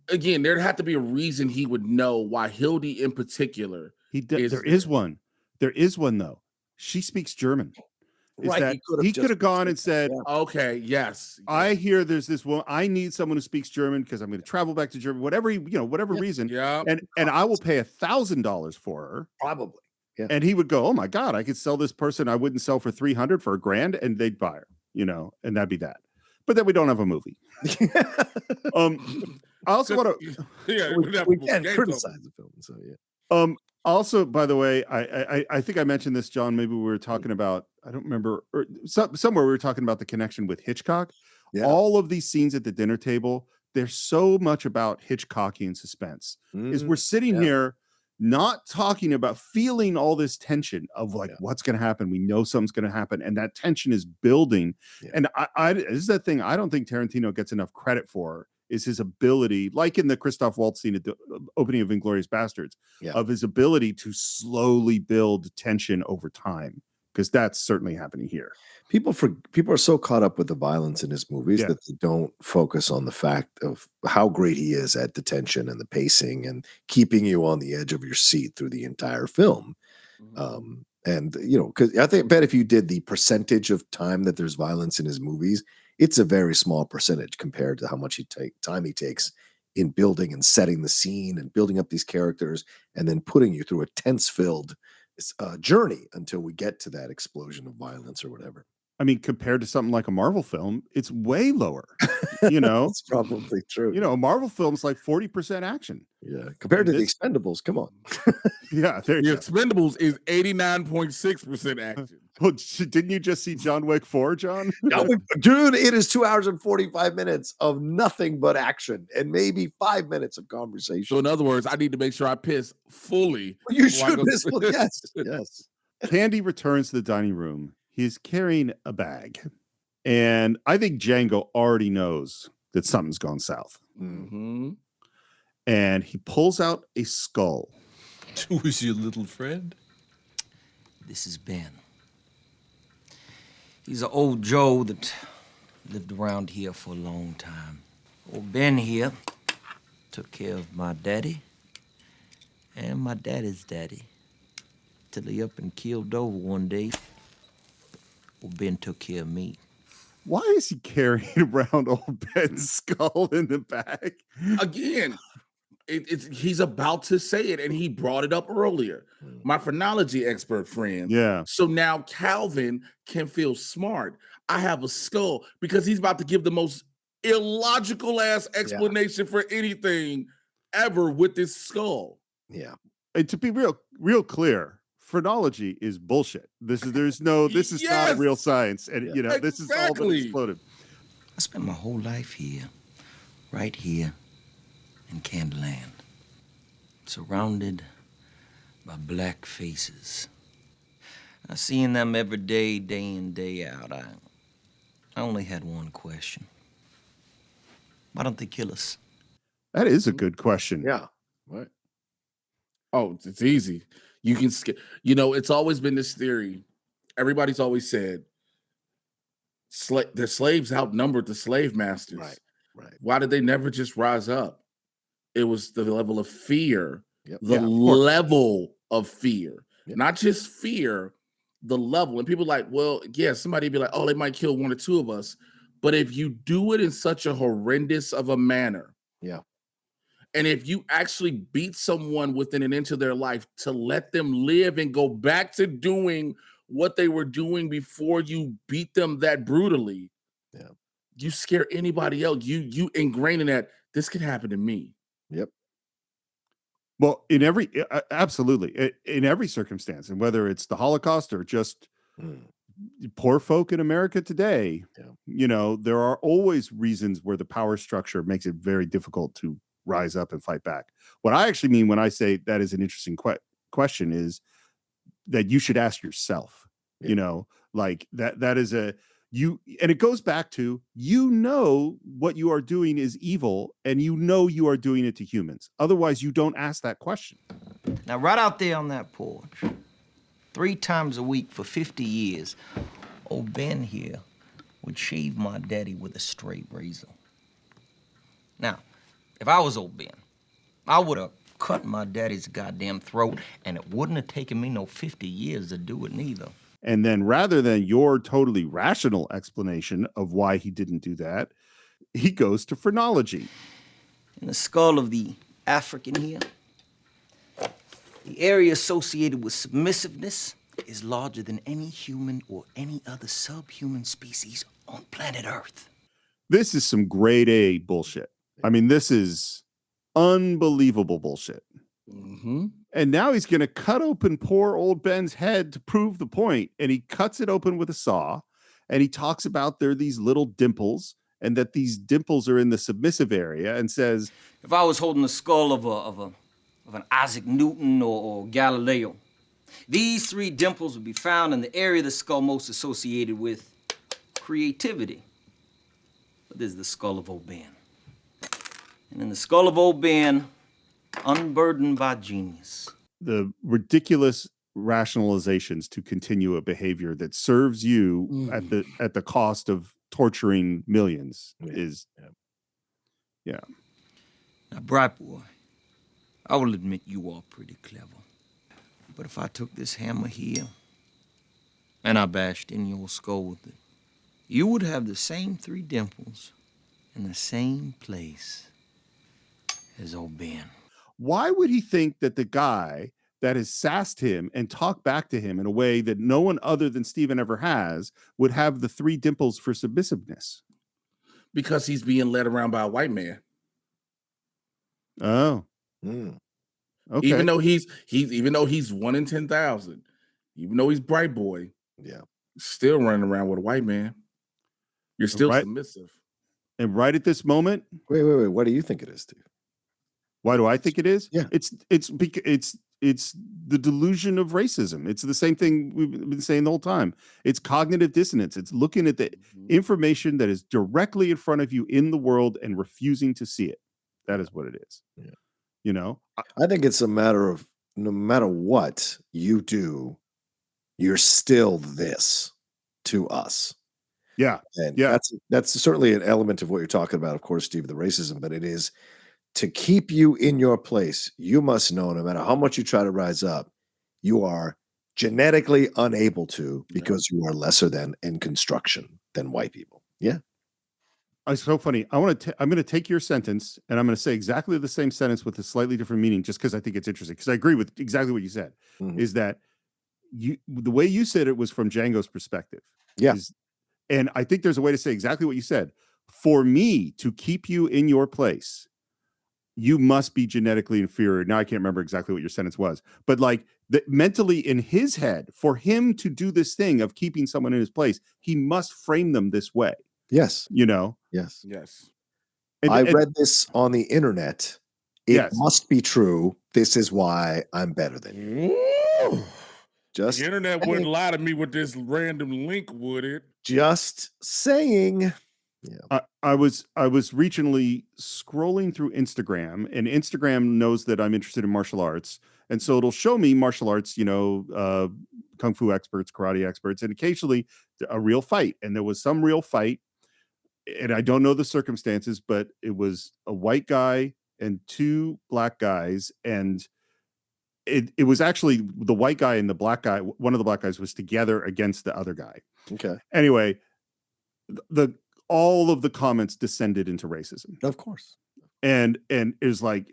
Again, there'd have to be a reason he would know why Hildy in particular. There is one. There is one though. She speaks German. Right, he could have gone and said, "Okay, yes, I hear there's this one. I need someone who speaks German because I'm going to travel back to Germany. Whatever reason. Yeah, and I will pay $1,000 for her, probably. Yeah. And he would go, oh my God, I could sell this person I wouldn't sell for $300 for $1,000, and they'd buy her, and that'd be that. But then we don't have a movie. I also want to. We can't criticize the film, so yeah. Also, by the way, I think I mentioned this, John. Maybe we were talking about, I don't remember, or somewhere we were talking about the connection with Hitchcock. Yeah. All of these scenes at the dinner table, they're so much about Hitchcockian suspense. Is we're sitting here not talking about feeling all this tension of like what's going to happen. We know something's going to happen, and that tension is building. Yeah. And this is that thing I don't think Tarantino gets enough credit for. Is his ability, like in the Christoph Waltz scene at the opening of Inglourious Bastards, of his ability to slowly build tension over time, because that's certainly happening here. People are so caught up with the violence in his movies that they don't focus on the fact of how great he is at the tension and the pacing and keeping you on the edge of your seat through the entire film. And because I bet if you did the percentage of time that there's violence in his movies, it's a very small percentage compared to how much time he takes in building and setting the scene and building up these characters and then putting you through a tense-filled journey until we get to that explosion of violence or whatever. I mean, compared to something like a Marvel film, it's way lower. You know, It's probably true. a Marvel film's like 40% action. Yeah, compared to And the this- Expendables, come on. Yeah, there The you go. Expendables is 89.6% action. Well, didn't you just see John Wick 4, John? Dude, it is 2 hours and 45 minutes of nothing but action and maybe 5 minutes of conversation. So in other words, I need to make sure I piss fully. You before I should go- miss. Yes, yes. Candie returns to the dining room. He's carrying a bag. And I think Django already knows that something's gone south. Mhm. And he pulls out a skull. Who is your little friend? This is Ben. He's an old Joe that lived around here for a long time. Old Ben here took care of my daddy and my daddy's daddy till he up and killed over one day. Old Ben took care of me. Why is he carrying around old Ben's skull in the bag? Again, he's about to say it, and he brought it up earlier. My phrenology expert friend. Yeah. So now Calvin can feel smart. I have a skull because he's about to give the most illogical ass explanation for anything ever with this skull. Yeah. And to be real clear, phrenology is bullshit. This is not Yes! real science. And this is all that Exactly. exploded. I spent my whole life here, right here in Candyland, surrounded by black faces. I seen them every day, day in, day out. I only had one question. Why don't they kill us? That is a good question. Yeah. Right. Oh, it's easy. You can it's always been this theory. Everybody's always said the slaves outnumbered the slave masters. Right. Why did they never just rise up? It was the level of fear, Yep. the Yeah, of course. level of fear, Yep. not just fear, the level. And people like, well, yeah, somebody be like, oh, they might kill one or two of us. But if you do it in such a horrendous of a manner, Yeah. and if you actually beat someone within an inch of their life to let them live and go back to doing what they were doing before you beat them that brutally, Yeah. you scare anybody else. You ingrain in that this could happen to me. Yep. Well, absolutely. In every circumstance, and whether it's the Holocaust or just poor folk in America today, there are always reasons where the power structure makes it very difficult to rise up and fight back. What I actually mean when I say that is an interesting question is that you should ask yourself, like that is and it goes back to, what you are doing is evil and you are doing it to humans. Otherwise you don't ask that question. Now, right out there on that porch, 3 times a week for 50 years, old Ben here would shave my daddy with a straight razor. Now, if I was old Ben, I would have cut my daddy's goddamn throat, and it wouldn't have taken me no 50 years to do it neither. And then rather than your totally rational explanation of why he didn't do that, he goes to phrenology. In the skull of the African here, the area associated with submissiveness is larger than any human or any other subhuman species on planet Earth. This is some grade A bullshit. I mean, this is unbelievable bullshit. Mm-hmm. And now he's going to cut open poor old Ben's head to prove the point. And he cuts it open with a saw. And he talks about there are these little dimples and that these dimples are in the submissive area and says, If I was holding the skull of an Isaac Newton or Galileo, these 3 dimples would be found in the area of the skull most associated with creativity. But this is the skull of old Ben. And in the skull of old Ben, unburdened by genius. the ridiculous rationalizations to continue a behavior that serves you at the cost of torturing millions is Now, Bright Boy, I will admit you are pretty clever. But if I took this hammer here and I bashed in your skull with it, you would have the same 3 dimples in the same place as old Ben. Why would he think that the guy that has sassed him and talked back to him in a way that no one other than Steven ever has would have the 3 dimples for submissiveness. Because he's being led around by a white man. Oh. Mm. Okay. Even though he's 1 in 10,000, even though he's bright boy, yeah, still running around with a white man. You're still submissive. And right at this moment, wait. What do you think it is, Steve? Why do I think it is? Yeah, it's the delusion of racism. It's the same thing we've been saying the whole time. It's cognitive dissonance. It's looking at the information that is directly in front of you in the world and refusing to see it. That is what it is. Yeah. You know, I think it's a matter of no matter what you do, you're still this to us. Yeah. And yeah. That's certainly an element of what you're talking about, of course, Steve, the racism, but it is to keep you in your place. You must know no matter how much you try to rise up, you are genetically unable to because you are lesser than in construction than white people. Yeah. It's so funny. I'm going to take your sentence and I'm going to say exactly the same sentence with a slightly different meaning, just because I think it's interesting. Because I agree with exactly what you said. Is that the way you said it was from Django's perspective. Yeah. And I think there's a way to say exactly what you said. For me to keep you in your place, you must be genetically inferior. Now I can't remember exactly what your sentence was, but like mentally in his head, for him to do this thing of keeping someone in his place, he must frame them this way. Yes. You know? Yes. Yes. I read this on the internet. It must be true. This is why I'm better than you. The internet wouldn't lie to me with this random link, would it? Just saying. Yeah. I was recently scrolling through Instagram, and Instagram knows that I'm interested in martial arts. And so it'll show me martial arts, kung fu experts, karate experts, and occasionally a real fight. And there was some real fight, and I don't know the circumstances, but it was a white guy and 2 black guys. And it was actually the white guy and the black guy. One of the black guys was together against the other guy. Okay. Anyway, all of the comments descended into racism. Of course. And it was like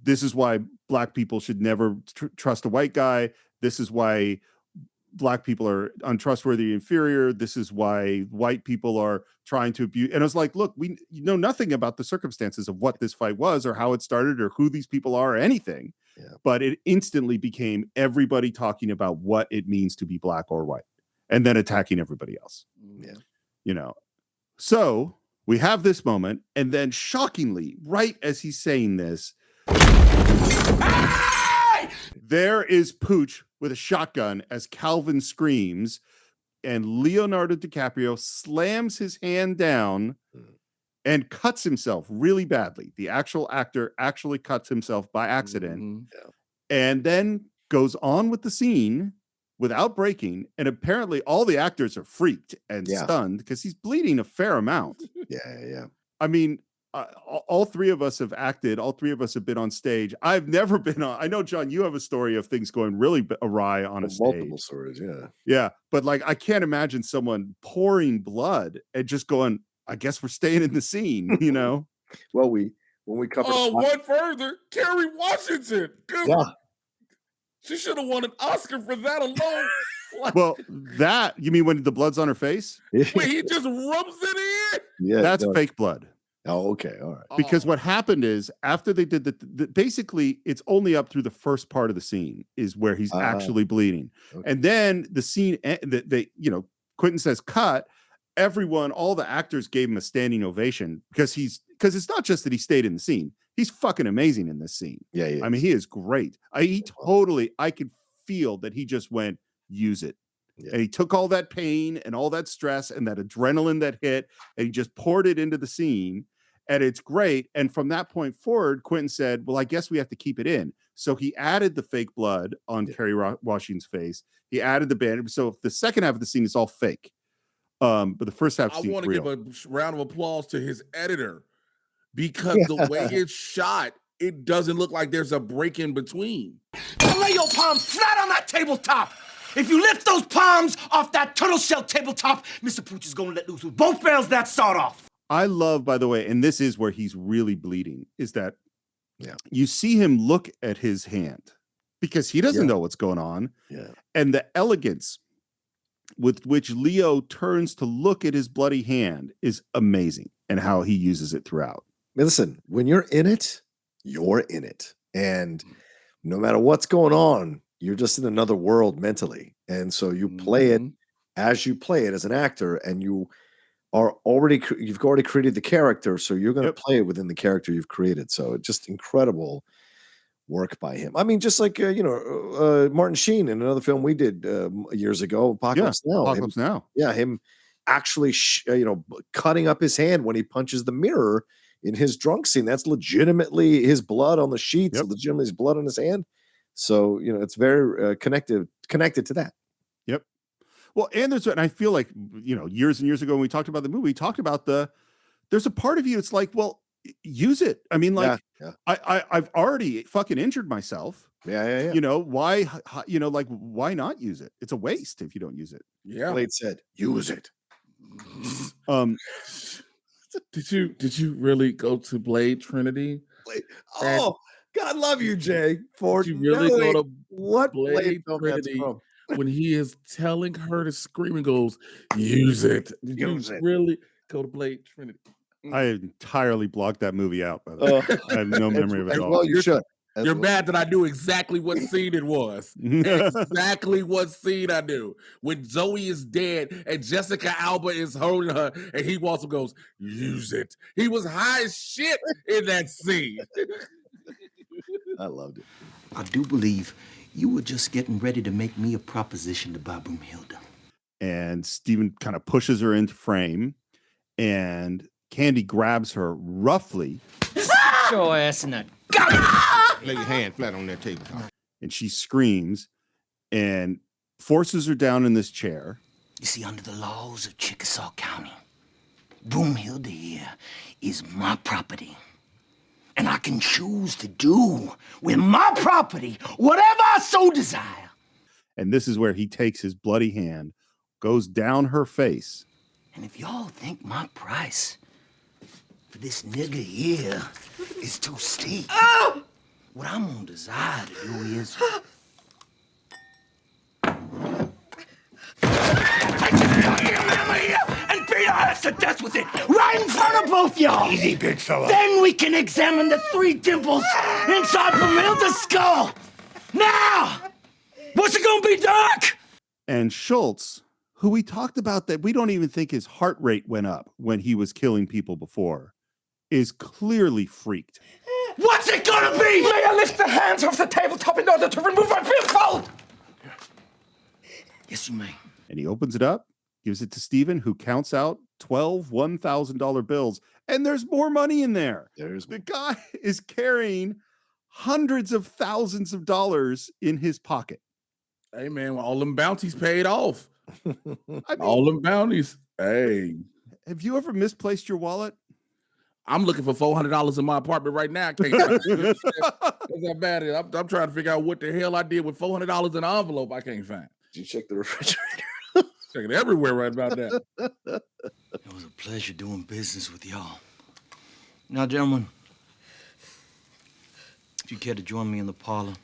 this is why black people should never trust a white guy. This is why black people are untrustworthy, inferior. This is why white people are trying to abuse. And I was like, look, we know nothing about the circumstances of what this fight was or how it started or who these people are or anything. Yeah. But it instantly became everybody talking about what it means to be black or white and then attacking everybody else. Yeah. So we have this moment, and then shockingly, right as he's saying this, there is Pooch with a shotgun as Calvin screams, and Leonardo DiCaprio slams his hand down and cuts himself really badly. The actual actor actually cuts himself by accident, and then goes on with the scene without breaking. And apparently all the actors are freaked and stunned because he's bleeding a fair amount. Yeah. I mean, all 3 of us have acted. All 3 of us have been on stage. I've never been on. I know, John, you have a story of things going really awry on a stage. Multiple stories, yeah. Yeah, but like, I can't imagine someone pouring blood and just going, I guess we're staying in the scene, Well, when we covered... one further, Kerry Washington. Yeah. She should have won an Oscar for that alone. Well, you mean when the blood's on her face? Wait, he just rubs it in? Yeah, that's fake blood. Oh, okay. All right. Because what happened is after they did basically it's only up through the first part of the scene is where he's actually bleeding. Okay. And then the scene, Quentin says, cut. Everyone, all the actors gave him a standing ovation because it's not just that he stayed in the scene. He's fucking amazing in this scene. Yeah. I mean, he is great. I could feel that he just went, use it. Yeah. And he took all that pain and all that stress and that adrenaline that hit, and he just poured it into the scene. And it's great. And from that point forward, Quentin said, well, I guess we have to keep it in. So he added the fake blood on Kerry Washington's face. He added the band. So the second half of the scene is all fake. But the first half, I want to give a round of applause to his editor because the way it's shot, it doesn't look like there's a break in between. Lay your palm flat on that tabletop. If you lift those palms off that turtle shell tabletop, Mr. Pooch is going to let loose with both barrels that sawed off. I love, by the way, and this is where he's really bleeding, is that you see him look at his hand because he doesn't know what's going on. Yeah. And the elegance with which Leo turns to look at his bloody hand is amazing, and how he uses it throughout. Listen, when you're in it, you're in it. And no matter what's going on, you're just in another world mentally. And so you play it as you play it as an actor, and you've already created the character. So you're going to play it within the character you've created. So it's just incredible work by him. I mean, just like, Martin Sheen in another film we did years ago, Apocalypse Now. Apocalypse Now. Yeah. Him actually, cutting up his hand when he punches the mirror in his drunk scene. That's legitimately his blood on the sheets, legitimately his blood on his hand. So, it's very connected to that. Yep. Well, and I feel like, years and years ago when we talked about the movie, we talked about there's a part of you, it's like, well, use it. I mean, like, I've already fucking injured myself. Yeah. Why, why not use it? It's a waste if you don't use it. Yeah. Blade said, use it. Did you really go to Blade Trinity? Oh, God love you, Jay. For did you really go to what Blade Trinity when he is telling her to scream and goes, use it? Did you really go to Blade Trinity? I entirely blocked that movie out, by the way. I have no memory of it at all. Well, you should. You're mad that I knew exactly what scene it was. Exactly what scene I knew. When Zoe is dead and Jessica Alba is holding her and he walks and goes, use it. He was high as shit in that scene. I loved it. I do believe you were just getting ready to make me a proposition to Broomhilda. And Stephen kind of pushes her into frame, and Candie grabs her roughly. Your ass in that. Lay your hand flat on that table. And she screams and forces her down in this chair. You see, under the laws of Chickasaw County, Broomhilda here is my property. And I can choose to do with my property whatever I so desire. And this is where he takes his bloody hand, goes down her face. And if y'all think my price for this nigga here is too steep, what I'm gonna desire to do is... and beat our ass to death with it, right in front of both y'all. Easy, big fella. Then we can examine the 3 dimples inside Broomhilda's skull. Now, what's it gonna be, Doc? And Schultz, who we talked about that we don't even think his heart rate went up when he was killing people before, is clearly freaked. What's it gonna be? May I lift the hands off the tabletop in order to remove my billfold? Yes, you may. And he opens it up, gives it to Stephen, who counts out 12 $1,000 bills, and there's more money in there. The guy is carrying hundreds of thousands of dollars in his pocket. Hey, man, all them bounties paid off. I mean, all them bounties. Hey. Have you ever misplaced your wallet? I'm looking for $400 in my apartment right now. I can't. That's how bad it is. I'm trying to figure out what the hell I did with $400 in an envelope I can't find. Did you check the refrigerator? Checking everywhere right about that. It was a pleasure doing business with y'all. Now, gentlemen, if you care to join me in the parlor,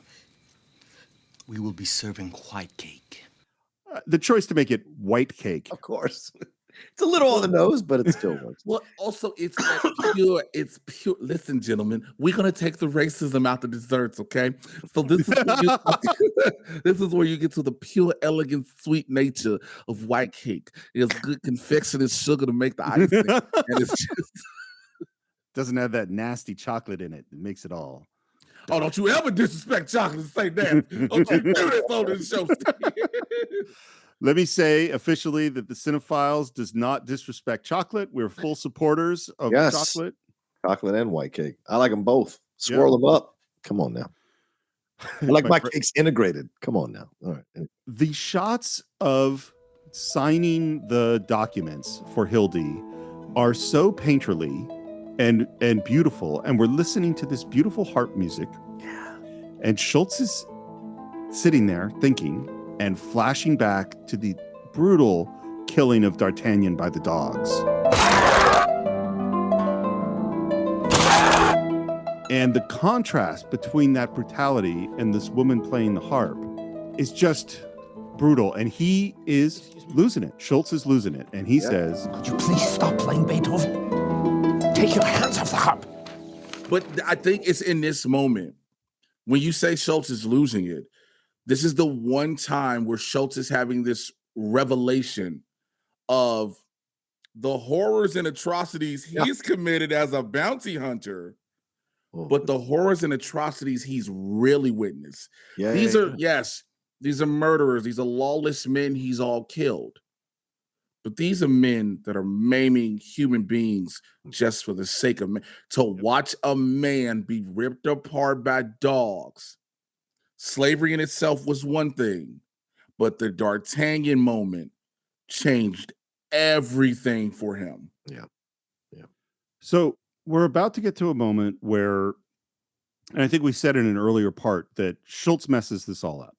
we will be serving white cake. The choice to make it white cake. Of course. It's a little on the nose, but it still works. Well, also, it's pure. Listen, gentlemen, we're going to take the racism out the desserts, okay? So this is this is where you get to the pure, elegant, sweet nature of white cake. It's good confectionate sugar to make the icing. And it's just... Doesn't have that nasty chocolate in it. It makes it all. Oh, don't you ever disrespect chocolate and say that. Don't you do this on this show. Let me say officially that the Cine-Files does not disrespect chocolate. We're full supporters of chocolate. Chocolate and white cake. I like them both. Swirl them up. Come on now. I like my cakes integrated. Come on now. All right. The shots of signing the documents for Hildy are so painterly and beautiful. And we're listening to this beautiful harp music. Yeah. And Schultz is sitting there thinking and flashing back to the brutal killing of D'Artagnan by the dogs. And the contrast between that brutality and this woman playing the harp is just brutal. And he is losing it. Schultz is losing it. And he says, "Could you please stop playing Beethoven? Take your hands off the harp." But I think it's in this moment when you say Schultz is losing it. This is the one time where Schultz is having this revelation of the horrors and atrocities he's committed as a bounty hunter, but the horrors and atrocities he's really witnessed. These are murderers. These are lawless men he's all killed. But these are men that are maiming human beings just for the sake of to watch a man be ripped apart by dogs. Slavery in itself was one thing, but the D'Artagnan moment changed everything for him. Yeah. So we're about to get to a moment where, and I think we said in an earlier part that Schultz messes this all up.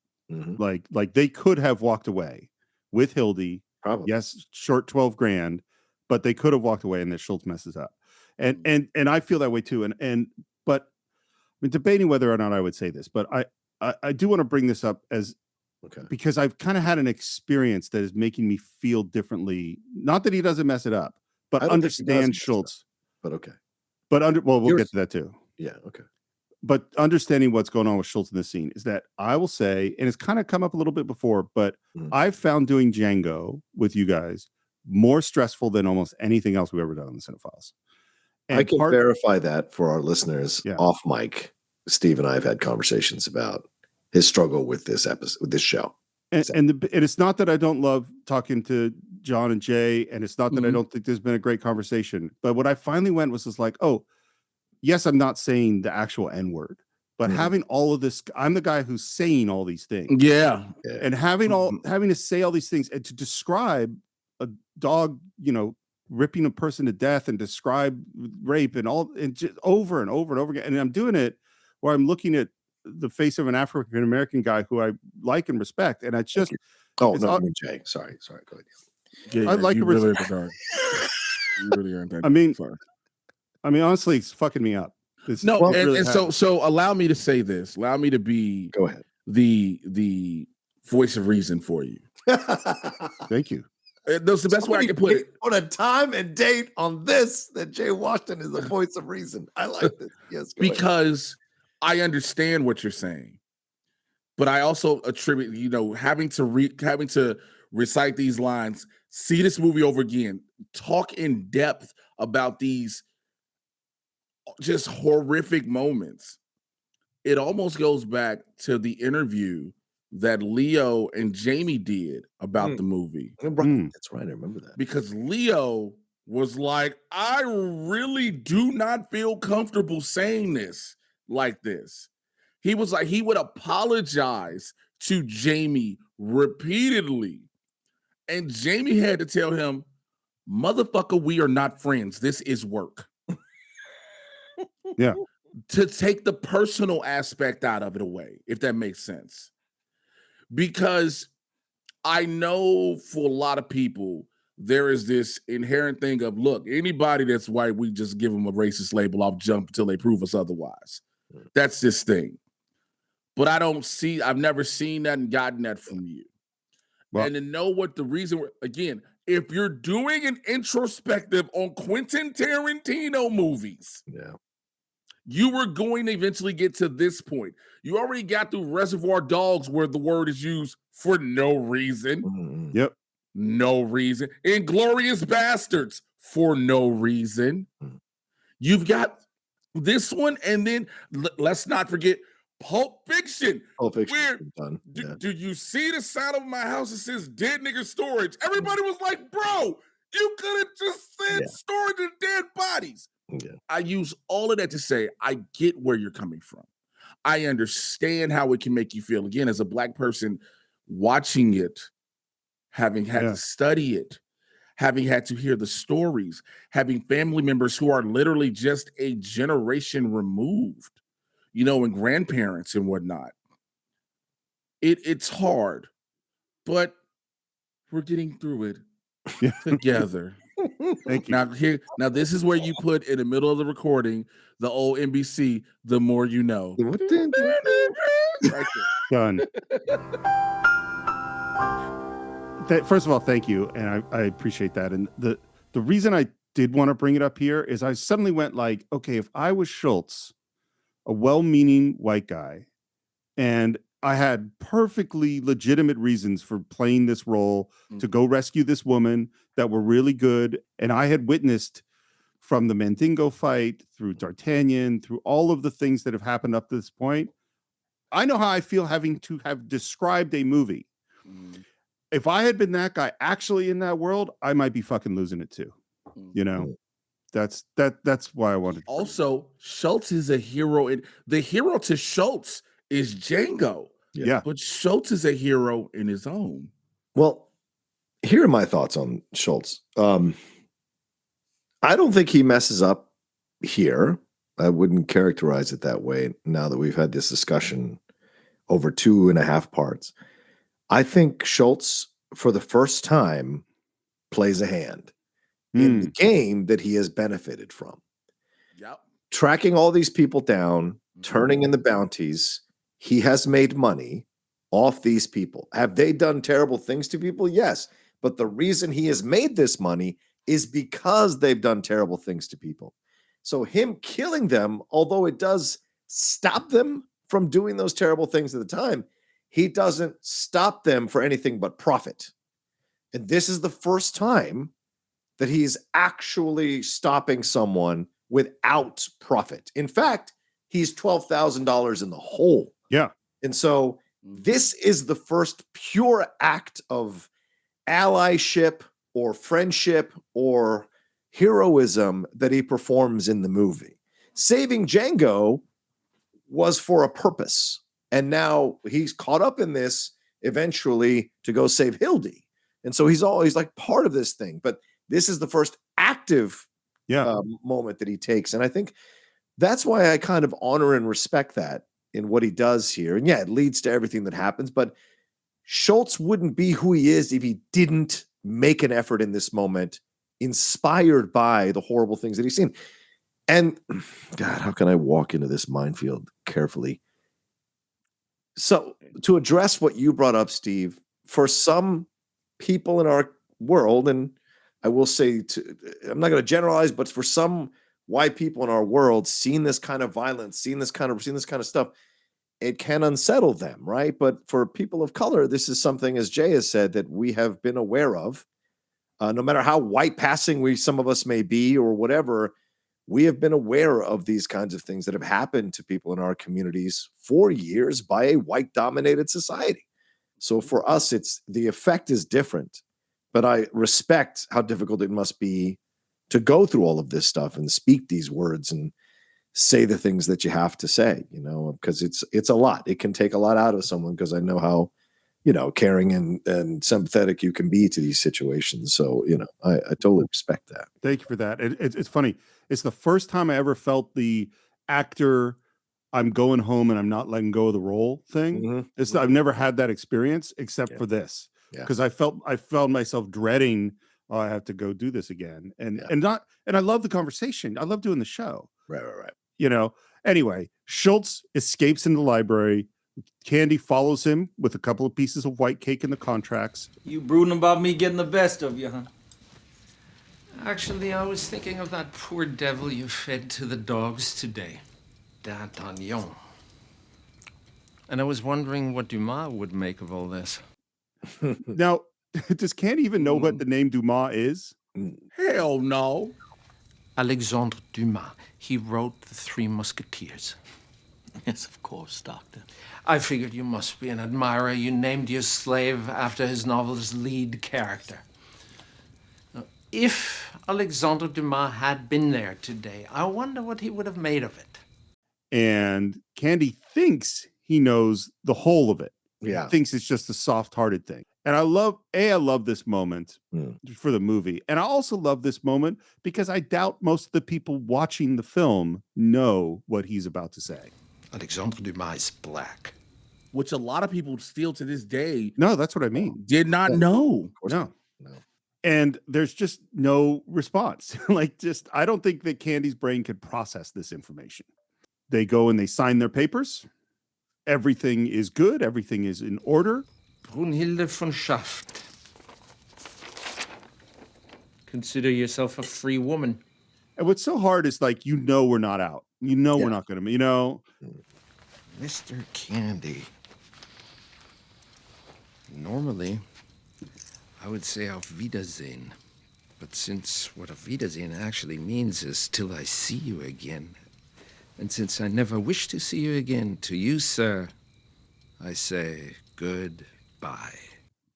Like they could have walked away with Hildy. Probably. Yes, short 12 grand, but they could have walked away, and that Schultz messes up. And I feel that way too. But I mean, debating whether or not I would say this, but I do want to bring this up because I've kind of had an experience that is making me feel differently. Not that he doesn't mess it up, but understand Schultz. But okay. We'll get to that too. Yeah. Okay. But understanding what's going on with Schultz in this scene is that I will say, and it's kind of come up a little bit before, but I've found doing Django with you guys more stressful than almost anything else we've ever done on the Cine-Files. And I can verify that for our listeners off mic. Steve and I have had conversations about his struggle with this episode, with this show. And it's not that I don't love talking to John and Jay, and it's not that I don't think there's been a great conversation. But what I finally went was just like, oh, yes, I'm not saying the actual N-word, but having all of this, I'm the guy who's saying all these things. Yeah. And having to say all these things and to describe a dog, ripping a person to death and describe rape and just over and over and over again. And I'm doing it where I'm looking at the face of an African-American guy who I like and respect. And it's just, Jay. Sorry. Go ahead. Yeah, I'd like you to really you really aren't that. I mean, honestly, it's fucking me up. So allow me to say this. Allow me to be the voice of reason for you. Thank you. That's the best way I can put it. Put a time and date on this that Jay Washington is the voice of reason. I like this. Yes, because I understand what you're saying, but I also attribute, having to recite these lines, see this movie over again, talk in depth about these just horrific moments. It almost goes back to the interview that Leo and Jamie did about the movie. That's right. I remember that. Because Leo was like, I really do not feel comfortable saying this like this. He was like, he would apologize to Jamie repeatedly. And Jamie had to tell him, motherfucker, we are not friends. This is work. Yeah. To take the personal aspect out of it away, if that makes sense. Because I know for a lot of people, there is this inherent thing of, look, anybody that's white, we just give them a racist label off jump until they prove us otherwise. That's this thing. But I've never seen that and gotten that from you. Well, and to know what the reason, again, if you're doing an introspective on Quentin Tarantino movies, you were going to eventually get to this point. You already got through Reservoir Dogs where the word is used for no reason. Yep. No reason. Inglourious Bastards for no reason. You've got this one, and then let's not forget Pulp Fiction. Where do you see the sign of my house that says dead nigger storage? Everybody was like, bro, you could have just said storage of dead bodies. I use all of that to say I get where you're coming from. I understand how it can make you feel. Again, as a Black person watching it, having had to study it, having had to hear the stories, having family members who are literally just a generation removed, and grandparents and whatnot. It's hard, but we're getting through it together. Thank you. Now this is where you put in the middle of the recording the old NBC, the more you know. Right there. Done. First of all, thank you, and I appreciate that. And the reason I did want to bring it up here is I suddenly went like, okay, if I was Schultz, a well-meaning white guy, and I had perfectly legitimate reasons for playing this role to go rescue this woman that were really good, and I had witnessed from the Mandingo fight through D'Artagnan, through all of the things that have happened up to this point, I know how I feel having to have described a movie. If I had been that guy actually in that world, I might be fucking losing it too. You know, that's why I wanted to. Also, Schultz is a hero, and the hero to Schultz is Django. Yeah. But Schultz is a hero in his own. Well, here are my thoughts on Schultz. I don't think he messes up here. I wouldn't characterize it that way now that we've had this discussion over 2.5 parts. I think Schultz, for the first time, plays a hand in the game that he has benefited from. Yep. Tracking all these people down, turning in the bounties, he has made money off these people. Have they done terrible things to people? Yes. But the reason he has made this money is because they've done terrible things to people. So him killing them, although it does stop them from doing those terrible things at the time, he doesn't stop them for anything but profit. And this is the first time that he's actually stopping someone without profit. In fact, he's $12,000 in the hole. Yeah. And so this is the first pure act of allyship or friendship or heroism that he performs in the movie. Saving Django was for a purpose. And now he's caught up in this eventually to go save Hildy. And so he's always like part of this thing. But this is the first active moment that he takes. And I think that's why I kind of honor and respect that in what he does here. And yeah, it leads to everything that happens. But Schultz wouldn't be who he is if he didn't make an effort in this moment, inspired by the horrible things that he's seen. And God, how can I walk into this minefield carefully? So to address what you brought up, Steve, for some people in our world, and I will say, I'm not going to generalize, but for some white people in our world, seeing this kind of violence, seeing this kind of stuff, it can unsettle them, right? But for people of color, this is something, as Jay has said, that we have been aware of. No matter how white passing some of us may be or whatever, we have been aware of these kinds of things that have happened to people in our communities for years by a white-dominated society. So for us, the effect is different. But I respect how difficult it must be to go through all of this stuff and speak these words and say the things that you have to say, because it's a lot. It can take a lot out of someone, because I know how, caring and sympathetic you can be to these situations. So, I totally respect that. Thank you for that. It's funny. It's the first time I ever felt the actor, I'm going home and I'm not letting go of the role thing. I've never had that experience except for this, because I felt myself dreading, oh, I have to go do this again. And I love the conversation. I love doing the show. Right. Anyway, Schultz escapes in the library. Candie follows him with a couple of pieces of white cake in the contracts. You brooding about me getting the best of you, huh? Actually, I was thinking of that poor devil you fed to the dogs today, D'Artagnan. And I was wondering what Dumas would make of all this. Now, does Candie even know what the name Dumas is? Hell no. Alexandre Dumas. He wrote The Three Musketeers. Yes, of course, Doctor. I figured you must be an admirer. You named your slave after his novel's lead character. Now, if Alexandre Dumas had been there today, I wonder what he would have made of it. And Candie thinks he knows the whole of it. Yeah. He thinks it's just a soft-hearted thing. And I love this moment for the movie. And I also love this moment because I doubt most of the people watching the film know what he's about to say. Alexandre Dumas is black. Which a lot of people still to this day. No, that's what I mean. Did not know. No. And there's just no response. I don't think that Candie's brain could process this information. They go and they sign their papers. Everything is good. Everything is in order. Brunhilde von Schaft. Consider yourself a free woman. And what's so hard is we're not out. We're not going to, Mr. Candie. Normally, I would say auf Wiedersehen. But since what auf Wiedersehen actually means is till I see you again, and since I never wish to see you again, to you, sir, I say goodbye.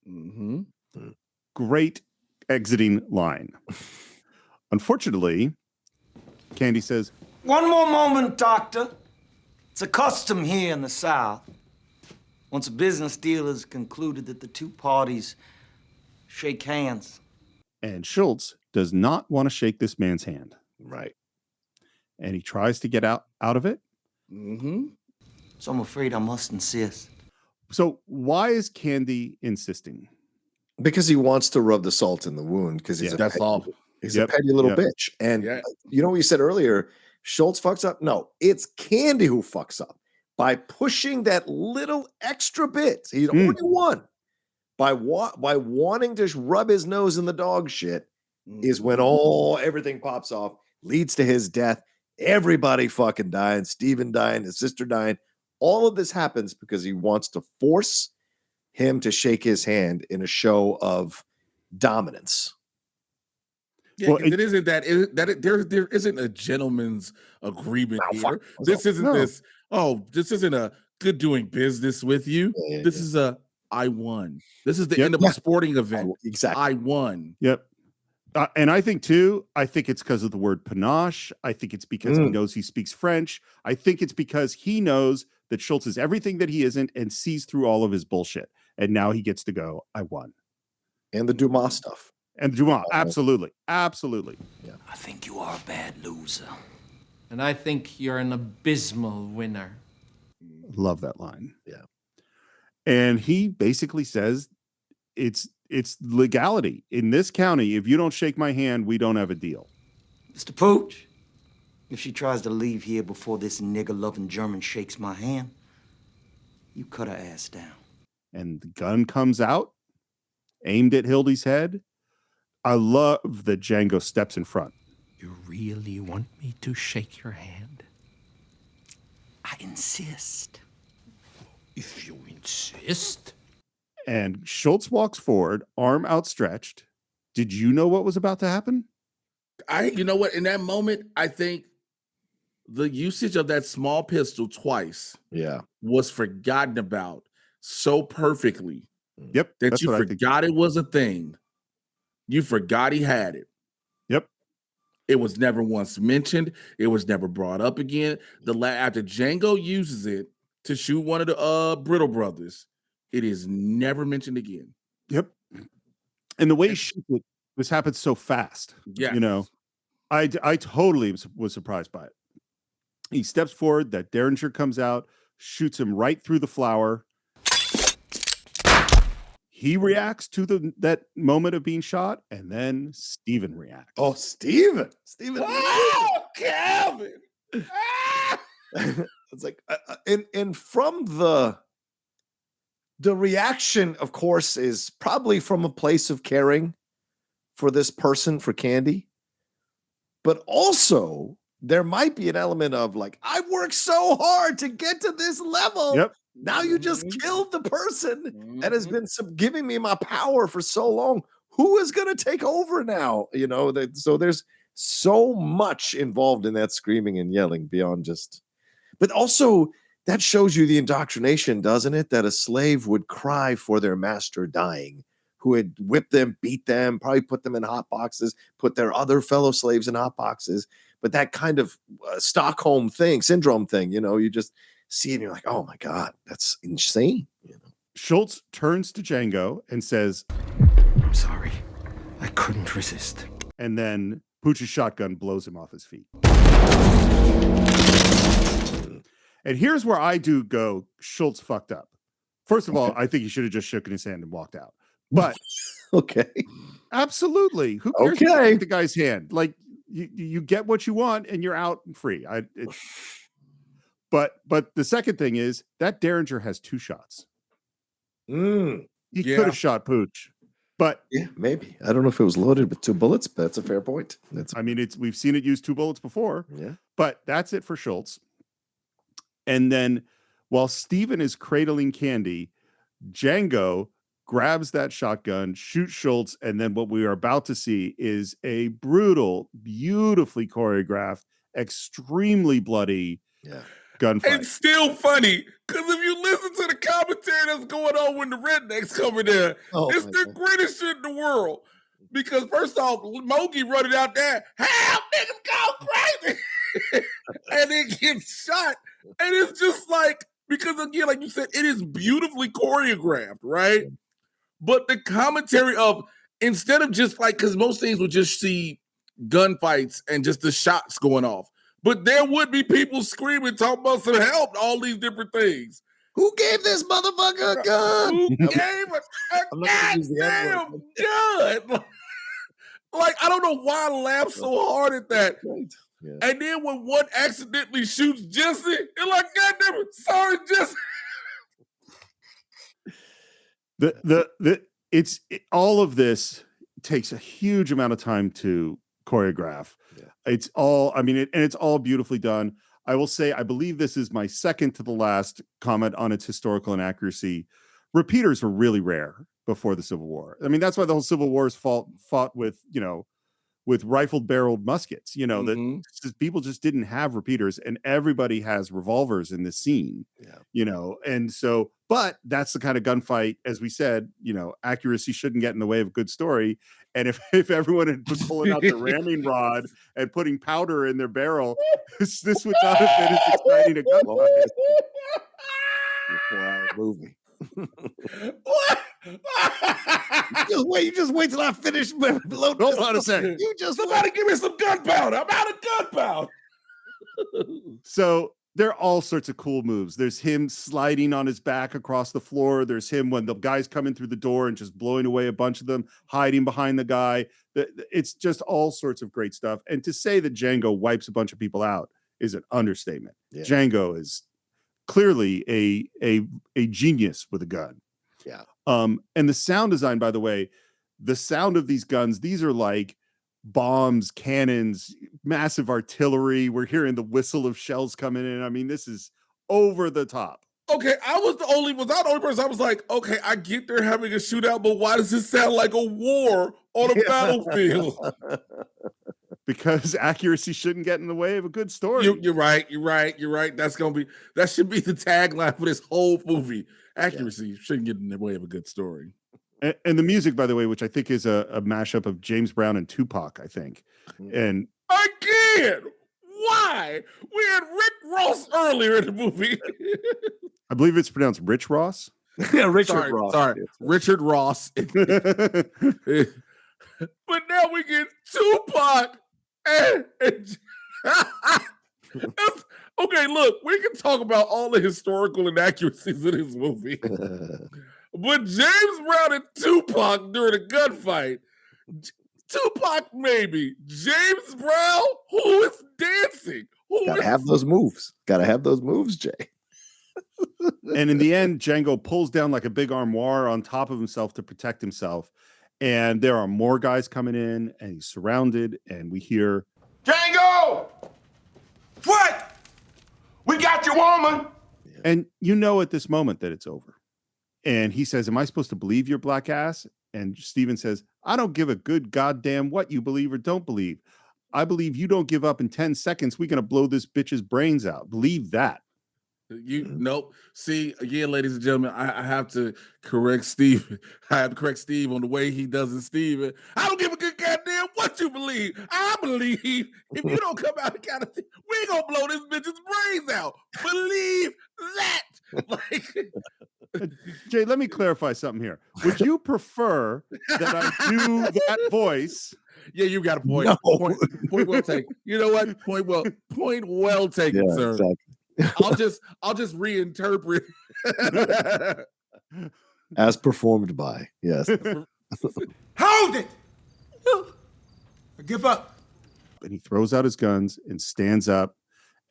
Mm-hmm. Great exiting line. Unfortunately, Candie says, One more moment, Doctor. It's a custom here in the South. Once a business deal is concluded that the two parties shake hands. and Schultz does not want to shake this man's hand. Right. And he tries to get out of it. Mm-hmm. So I'm afraid I must insist. So why is Candie insisting? Because he wants to rub the salt in the wound, because he's That's all. He's a petty little bitch. And you know what you said earlier? Schultz fucks up? No, it's Candie who fucks up by pushing that little extra bit. He's already won. By wanting to rub his nose in the dog shit is when everything pops off, leads to his death. Everybody fucking dying, Stephen dying, his sister dying. All of this happens because he wants to force him to shake his hand in a show of dominance. Yeah, well, there isn't a gentleman's agreement here. This isn't this. Oh, this isn't a good doing business with you. This is a I won. This is the end of a sporting event. Exactly. I won. Yep. And I think it's because of the word panache. I think it's because he knows he speaks French. I think it's because he knows that Schultz is everything that he isn't and sees through all of his bullshit. And now he gets to go, I won. And the Dumas stuff. And Dumas, absolutely. Absolutely. Yeah. I think you are a bad loser. And I think you're an abysmal winner. Love that line. Yeah. And he basically says it's legality. In this county, if you don't shake my hand, we don't have a deal. Mr. Pooch, if she tries to leave here before this nigger-loving German shakes my hand, you cut her ass down. And the gun comes out, aimed at Hildy's head. I love that Django steps in front. You really want me to shake your hand? I insist. If you insist. And Schultz walks forward, arm outstretched. Did you know what was about to happen? You know what? In that moment, I think the usage of that small pistol twice was forgotten about so perfectly. Yep. That you forgot it was a thing. You forgot he had it. Yep. It was never once mentioned. It was never brought up again. After Django uses it to shoot one of the Brittle brothers, it is never mentioned again. Yep. And the way he shoots it, this happens so fast. Yeah. You know, I totally was surprised by it. He steps forward, that Derringer comes out, shoots him right through the flower. He reacts to that moment of being shot, and then Stephen reacts. Oh, Stephen! Oh, Calvin! It's like, and from the reaction, of course, is probably from a place of caring for this person, for Candie, but also there might be an element of like, I worked so hard to get to this level. Yep. Now you just killed the person that has been giving me my power for so long. Who is going to take over now? You know, so there's so much involved in that screaming and yelling beyond just, but also that shows you the indoctrination, doesn't it? That a slave would cry for their master dying, who had whipped them, beat them, probably put them in hot boxes, put their other fellow slaves in hot boxes. But that kind of Stockholm syndrome thing, you know, you just see it and you're like, oh my God, that's insane. You know? Schultz turns to Django and says, I'm sorry. I couldn't resist. And then Pooch's shotgun blows him off his feet. And here's where I do go, Schultz fucked up. First of all, I think he should have just shaken his hand and walked out. But okay. Absolutely. Who cares if you Okay. take the guy's hand? Like you get what you want and you're out and free. But the second thing is that Derringer has 2 shots. He could have shot Pooch, but yeah, maybe. I don't know if it was loaded with 2 bullets, but that's a fair point. We've seen it use 2 bullets before. Yeah. But that's it for Schultz. And then while Steven is cradling Candie, Django grabs that shotgun, shoots Schultz, and then what we are about to see is a brutal, beautifully choreographed, extremely bloody gunfight. It's still funny because if you listen to the commentary that's going on when the rednecks come in there, it's the greatest shit in the world. Because first off, Mogi running out there, help, niggas go crazy, and then gets shot, and it's just like, because again, like you said, it is beautifully choreographed, right? But the commentary of, instead of just like, because most things would just see gunfights and just the shots going off, but there would be people screaming, talking about some help, all these different things. Who gave this motherfucker a gun? Who gave a goddamn gun? Like, I don't know why I laugh so hard at that. Yeah. And then when one accidentally shoots Jesse, it's like, goddamn it, sorry, Jesse. All of this takes a huge amount of time to choreograph. Yeah. It's all, it's all beautifully done. I will say, I believe this is my second to the last comment on its historical inaccuracy. Repeaters were really rare before the Civil War. I mean, that's why the whole Civil War is fought with, with rifled barreled muskets, that people just didn't have repeaters, and everybody has revolvers in this scene, and so, but that's the kind of gunfight, as we said, accuracy shouldn't get in the way of a good story. And if everyone had been pulling out the ramming rod and putting powder in their barrel, this would not have been as exciting a gunfight. 4-hour movie. What? You just wait till I finish. Hold on a second. Somebody give me some gunpowder. I'm out of gunpowder. So there are all sorts of cool moves. There's him sliding on his back across the floor. There's him when the guy's coming through the door and just blowing away a bunch of them, hiding behind the guy. It's just all sorts of great stuff. And to say that Django wipes a bunch of people out is an understatement. Yeah. Django is clearly a genius with a gun. Yeah. And the sound design, by the way, the sound of these guns, these are like bombs, cannons, massive artillery. We're hearing the whistle of shells coming in. I mean, this is over the top. Okay, was I the only person? I was like, okay, I get they're having a shootout, but why does this sound like a war on a battlefield? Because accuracy shouldn't get in the way of a good story. You're right. That should be the tagline for this whole movie. Accuracy shouldn't get in the way of a good story. And the music, by the way, which I think is a mashup of James Brown and Tupac, I think. And again, why? We had Rick Ross earlier in the movie. I believe it's pronounced Rich Ross. Yeah, Richard Ross. Sorry, Richard Ross. But now we get Tupac and okay, look, we can talk about all the historical inaccuracies in this movie. But James Brown and Tupac during a gunfight, Tupac maybe, James Brown, who is dancing? Gotta have those moves. Gotta have those moves, Jay. And in the end, Django pulls down like a big armoire on top of himself to protect himself. And there are more guys coming in, and he's surrounded, and we hear, Django! What? We got your woman! And you know at this moment that it's over. And he says, am I supposed to believe your black ass? And Steven says, I don't give a good goddamn what you believe or don't believe. I believe you don't give up in 10 seconds. We're going to blow this bitch's brains out. Believe that. Nope. See, again, ladies and gentlemen, I have to correct Steve. I have to correct Steve on the way he does it, Steven. I don't give a good goddamn what you believe. I believe if you don't come out and kind of, we're going to blow this bitch's brains out. Believe that. Like, Jay, let me clarify something here. Would you prefer that I do that voice? Yeah, you got a point. No. Point well taken. You know what? Point well taken, sir. Exactly. I'll just reinterpret as performed by. Yes. Hold it! I give up. And he throws out his guns and stands up.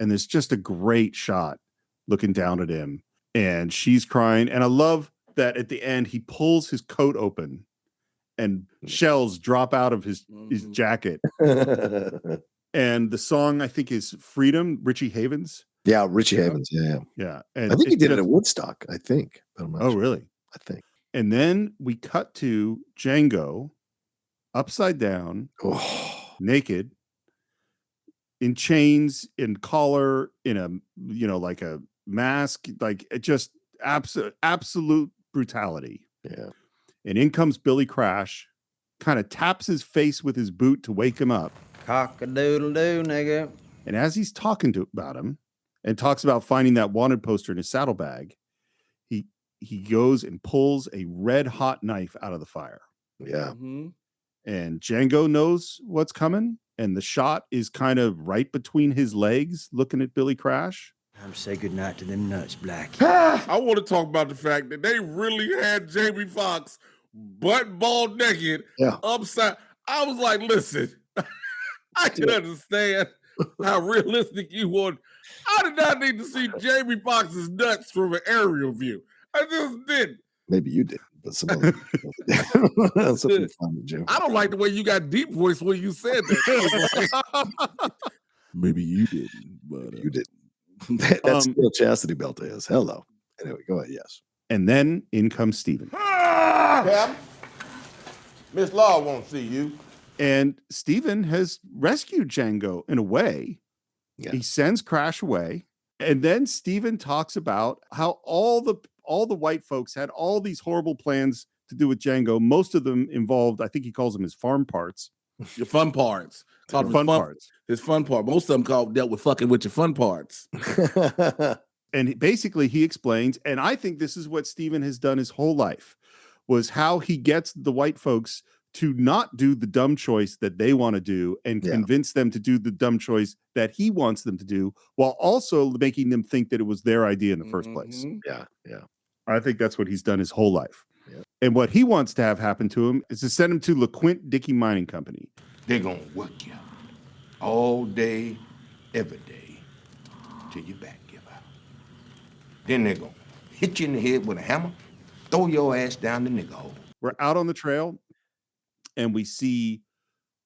And there's just a great shot looking down at him. And she's crying. And I love that at the end, he pulls his coat open and shells drop out of his jacket. And the song, I think, is Freedom, Richie Havens. Yeah, Richie Havens. Yeah. And I think he did it at Woodstock, I think. But I'm not oh, sure. really? I think. And then we cut to Django upside down, naked, in chains, in collar, in a, like a mask, like it just absolute brutality. Yeah. And in comes Billy Crash, kind of taps his face with his boot to wake him up. Cock-a-doodle-doo, nigga. And as he's talking about him and talks about finding that wanted poster in his saddlebag, he goes and pulls a red hot knife out of the fire. Yeah. And Django knows what's coming. And the shot is kind of right between his legs, looking at Billy Crash. I'm say goodnight to them nuts, Black. I want to talk about the fact that they really had Jamie Foxx butt bald naked upside. I was like, listen, I can understand how realistic you want. I did not need to see Jamie Foxx's nuts from an aerial view. I just didn't. Maybe you did, but some other people did. I don't like the way you got deep voice when you said that. Maybe you didn't, but you didn't. That's Steel Chastity belt is. Hello. Anyway, go ahead. Yes. And then in comes Stephen. Captain, Miss Law won't see you. And Stephen has rescued Django in a way. Yeah. He sends Crash away. And then Stephen talks about how all the white folks had all these horrible plans to do with Django. Most of them involved, I think he calls them his farm parts. Your fun parts. His fun parts. His fun part. Most of them dealt with fucking with your fun parts. And basically he explains, and I think this is what Stephen has done his whole life, was how he gets the white folks to not do the dumb choice that they want to do and convince them to do the dumb choice that he wants them to do, while also making them think that it was their idea in the first place. Yeah. I think that's what he's done his whole life. Yeah. And what he wants to have happen to him is to send him to LeQuint Dickey Mining Company. They're going to work you all day, every day, till your back give out. Then they're going to hit you in the head with a hammer, throw your ass down the nigger hole. We're out on the trail, and we see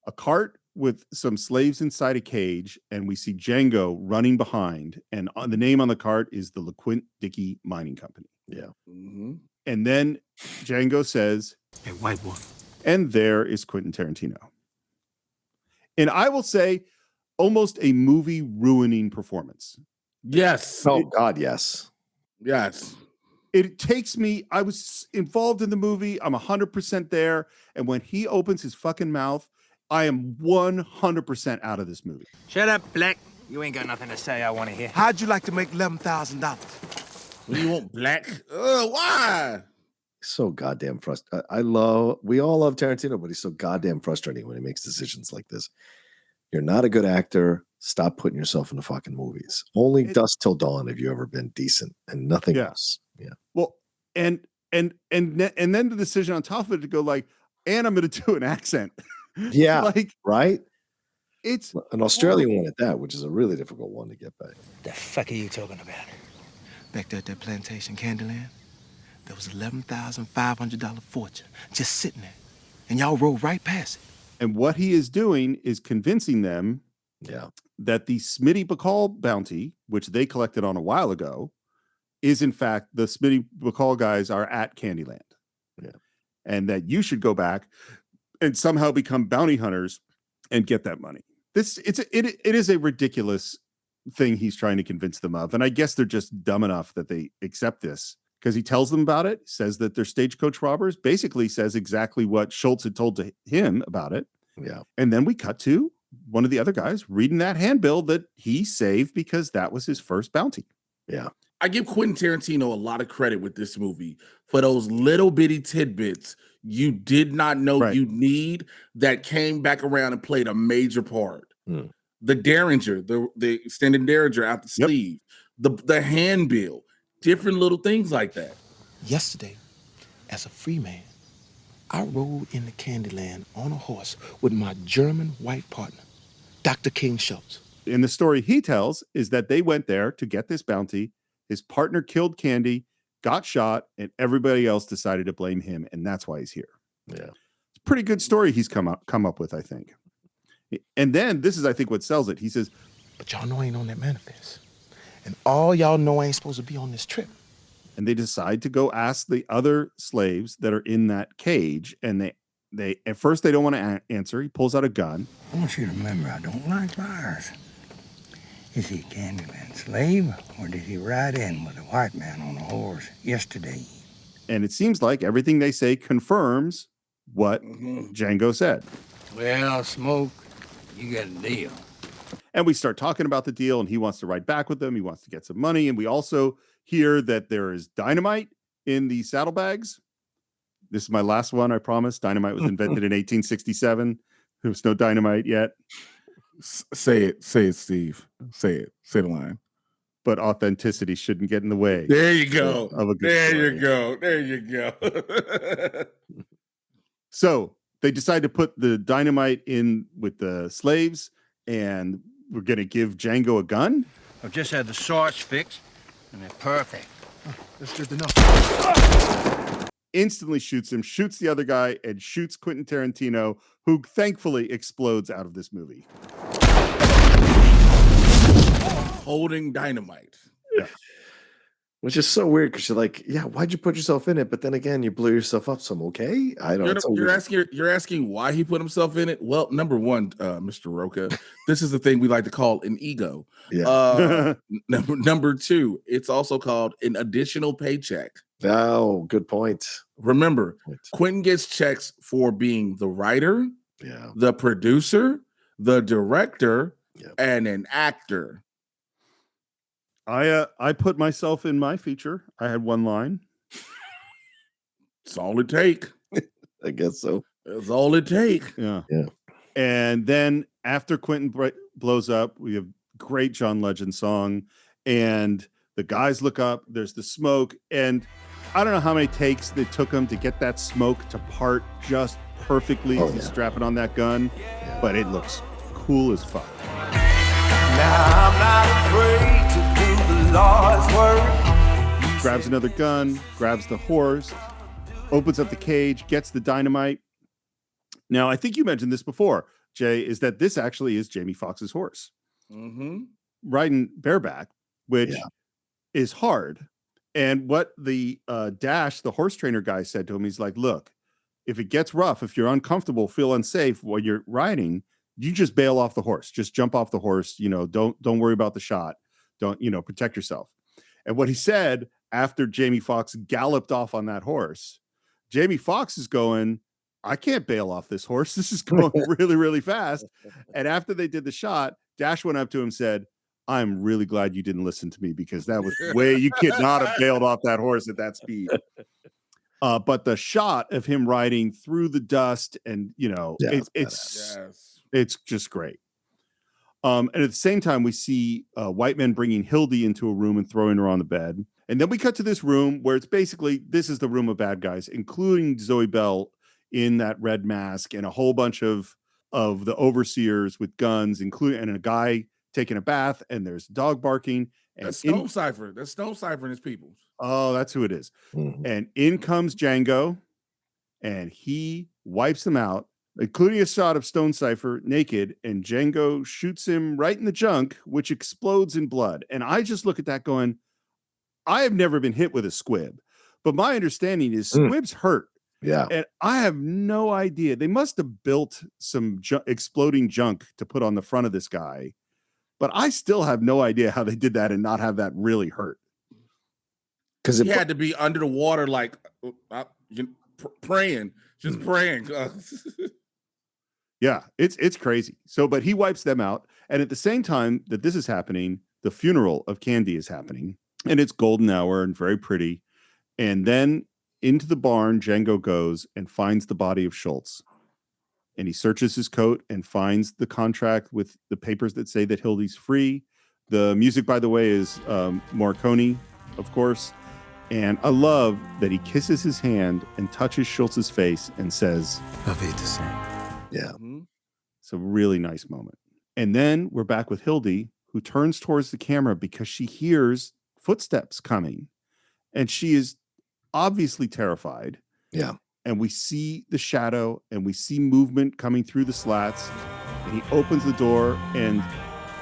a cart with some slaves inside a cage, and we see Django running behind, and the name on the cart is the LeQuint Dickey Mining Company. Yeah. And then Django says, Hey, white boy. and there is Quentin Tarantino. And I will say, almost a movie-ruining performance. Yes. Oh, God, yes. Yes. It takes me, I was involved in the movie. I'm 100% there. And when he opens his fucking mouth, I am 100% out of this movie. Shut up, Black. You ain't got nothing to say I want to hear. How'd you like to make $11,000? What do you want, Black? Why? So goddamn frustrating. We all love Tarantino, but he's so goddamn frustrating when he makes decisions like this. You're not a good actor. Stop putting yourself in the fucking movies. Only Dusk Till Dawn have you ever been decent, and nothing else. Yeah. Well, and then the decision on top of it to go like, and I'm going to do an accent. Yeah. Like, right. It's an Australian one at that, which is a really difficult one to get back. The fuck are you talking about? Back there at that plantation, Candyland, there was $11,500 fortune just sitting there. And y'all rolled right past it. And what he is doing is convincing them that the Smitty Bacall bounty, which they collected on a while ago, is in fact the Smitty Bacall guys are at Candyland. Yeah. And that you should go back and somehow become bounty hunters and get that money. It is a ridiculous thing he's trying to convince them of. And I guess they're just dumb enough that they accept this because he tells them about it, says that they're stagecoach robbers, basically says exactly what Schultz had told to him about it. Yeah. And then we cut to one of the other guys reading that handbill that he saved because that was his first bounty. Yeah. I give Quentin Tarantino a lot of credit with this movie for those little bitty tidbits you did not know you need that came back around and played a major part. The Derringer, the extended Derringer out the sleeve, the handbill, different little things like that. Yesterday, as a free man, I rode into Candyland on a horse with my German white partner, Dr. King Schultz. And the story he tells is that they went there to get this bounty. His partner killed Candie, got shot, and everybody else decided to blame him, and that's why he's here. Yeah. It's a pretty good story he's come up with, I think. And then this is, I think, what sells it. He says, but y'all know I ain't on that manifest. And all y'all know I ain't supposed to be on this trip. And they decide to go ask the other slaves that are in that cage, and they at first they don't want to answer. He pulls out a gun. I want you to remember, I don't like liars. Is he a Candyland slave, or did he ride in with a white man on a horse yesterday? And it seems like everything they say confirms what Django said. Well, Smoke, you got a deal. And we start talking about the deal, and he wants to ride back with them. He wants to get some money. And we also hear that there is dynamite in the saddlebags. This is my last one, I promise. Dynamite was invented in 1867. There was no dynamite yet. Say it, Steve. Say it. Say the line. But authenticity shouldn't get in the way. There you go. Of a good there story. you go. There you go. So they decide to put the dynamite in with the slaves, and we're going to give Django a gun. I've just had the shorts fixed, and they're perfect. That's good enough. Instantly shoots him, shoots the other guy, and shoots Quentin Tarantino, who thankfully explodes out of this movie. Holding dynamite. Yeah. Which is so weird because you're like, yeah, why'd you put yourself in it? But then again, you blew yourself up. So I'm okay. I don't know. You're asking why he put himself in it. Well, number one, Mr. Roca, this is the thing we like to call an ego. Yeah. Number two, it's also called an additional paycheck. Oh, good point. Remember, Quentin gets checks for being the writer, the producer, the director, and an actor. I put myself in my feature. I had one line. It's all it take. I guess so. It's all it take. Yeah. Yeah. And then after Quentin blows up, we have great John Legend song, and the guys look up. There's the smoke, and I don't know how many takes it took them to get that smoke to part just perfectly as he's strapping on that gun, but it looks cool as fuck. Now I'm not afraid to do the Lord's work. Grabs another gun, grabs the horse, opens up the cage, gets the dynamite. Now, I think you mentioned this before, Jay, is that this actually is Jamie Foxx's horse. Riding bareback, which is hard. And what the Dash, the horse trainer guy, said to him, he's like, look, if it gets rough, if you're uncomfortable, feel unsafe while you're riding, you just bail off the horse. Just jump off the horse. Don't worry about the shot. Don't, protect yourself. And what he said after Jamie Foxx galloped off on that horse, Jamie Foxx is going, I can't bail off this horse. This is going really, really fast. And after they did the shot, Dash went up to him and said, I'm really glad you didn't listen to me, because that was way, you could not have bailed off that horse at that speed. But the shot of him riding through the dust and, it's just great. And at the same time, we see white men bringing Hildy into a room and throwing her on the bed. And then we cut to this room where it's basically, this is the room of bad guys, including Zoe Bell in that red mask and a whole bunch of the overseers with guns, and a guy taking a bath, and there's dog barking. And That's Stone Cipher. That's Stone Cipher and his people. Oh, that's who it is. And in comes Django, and he wipes them out, including a shot of Stone Cipher naked, and Django shoots him right in the junk, which explodes in blood. And I just look at that going, I have never been hit with a squib, but my understanding is squibs hurt. Yeah. And I have no idea. They must have built some exploding junk to put on the front of this guy, but I still have no idea how they did that and not have that really hurt. Because he had to be under the water, like praying, just praying. Yeah, it's crazy. So, but he wipes them out. And at the same time that this is happening, the funeral of Candie is happening, and it's golden hour and very pretty. And then into the barn, Django goes and finds the body of Schultz. And he searches his coat and finds the contract with the papers that say that Hildy's free. The music, by the way, is Morricone, of course. And I love that he kisses his hand and touches Schultz's face and says, Auf Wiedersehen. Yeah. It's a really nice moment. And then we're back with Hildy, who turns towards the camera because she hears footsteps coming. And she is obviously terrified. Yeah. And we see the shadow and we see movement coming through the slats. And he opens the door, and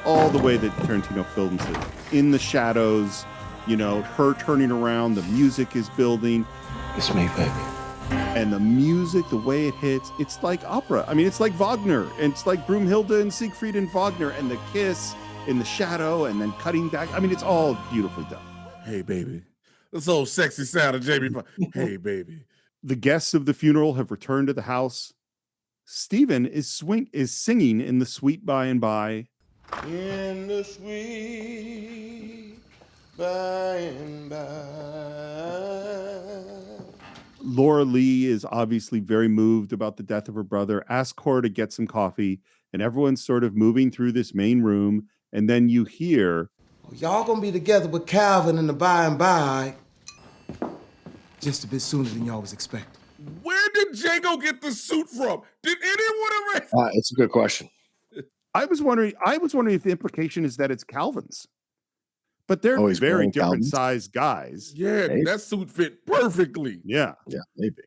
all the way that Tarantino films it, in the shadows, you know, her turning around, the music is building. It's me, baby. And the music, the way it hits, it's like opera. I mean, it's like Wagner, and it's like Broomhilde and Siegfried and Wagner, and the kiss in the shadow, and then cutting back. I mean, it's all beautifully done. Hey, baby. This old sexy sound of Jamie. Hey, baby. The guests of the funeral have returned to the house. Stephen is singing in the sweet by and by. In the sweet by and by. Laura Lee is obviously very moved about the death of her brother. Ask Cora to get some coffee, and everyone's sort of moving through this main room. And then you hear, Y'all gonna be together with Calvin in the by and by just a bit sooner than y'all was expecting. Where did Django get the suit from? Did anyone ever? It's a good question. I was wondering if the implication is that it's Calvin's. But they're he's very wearing different Calvin's? sized guys. Yeah, Maybe. that suit fit perfectly. Yeah. Yeah, maybe.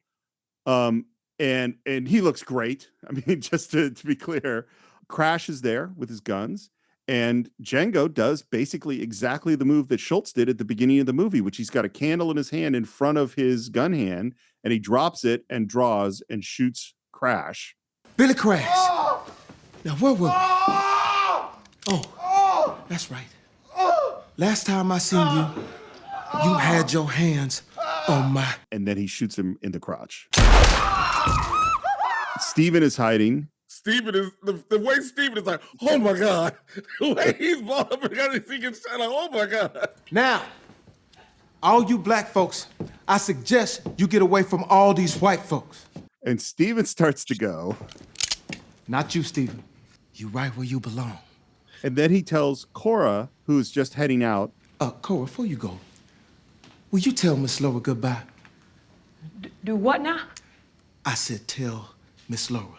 And he looks great. I mean, just to be clear, Crash is there with his guns, and Django does basically exactly the move that Schultz did at the beginning of the movie, which he's got a candle in his hand in front of his gun hand, and he drops it and draws and shoots Crash. Billy Crash. Now, where were we? Oh, that's right. Last time I seen you, you had your hands on my... And then he shoots him in the crotch. Steven is hiding. Steven is the way Steven is like, oh my God. The way he's balled up and got his secret shot, like, oh my God. Now, all you black folks, I suggest you get away from all these white folks. And Steven starts to go. Not you, Steven. You right where you belong. And then he tells Cora, who's just heading out, Cora, before you go, will you tell Miss Laura goodbye? Do what now? I said tell Miss Laura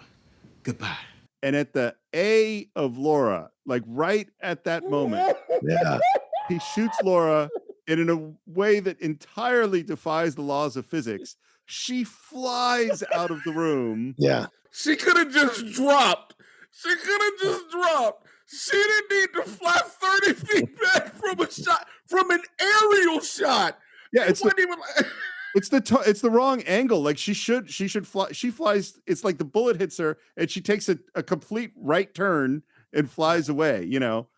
goodbye. and at the A of Laura, like right at that moment, Yeah. he shoots Laura, and in a way that entirely defies the laws of physics, she flies out of the room. Yeah. She could have just dropped. She could have just dropped. She didn't need to fly 30 feet back from a shot, from an aerial shot. Yeah, it's not even. It's the wrong angle. Like she should fly. She flies. It's like the bullet hits her, and she takes a complete right turn and flies away. You know,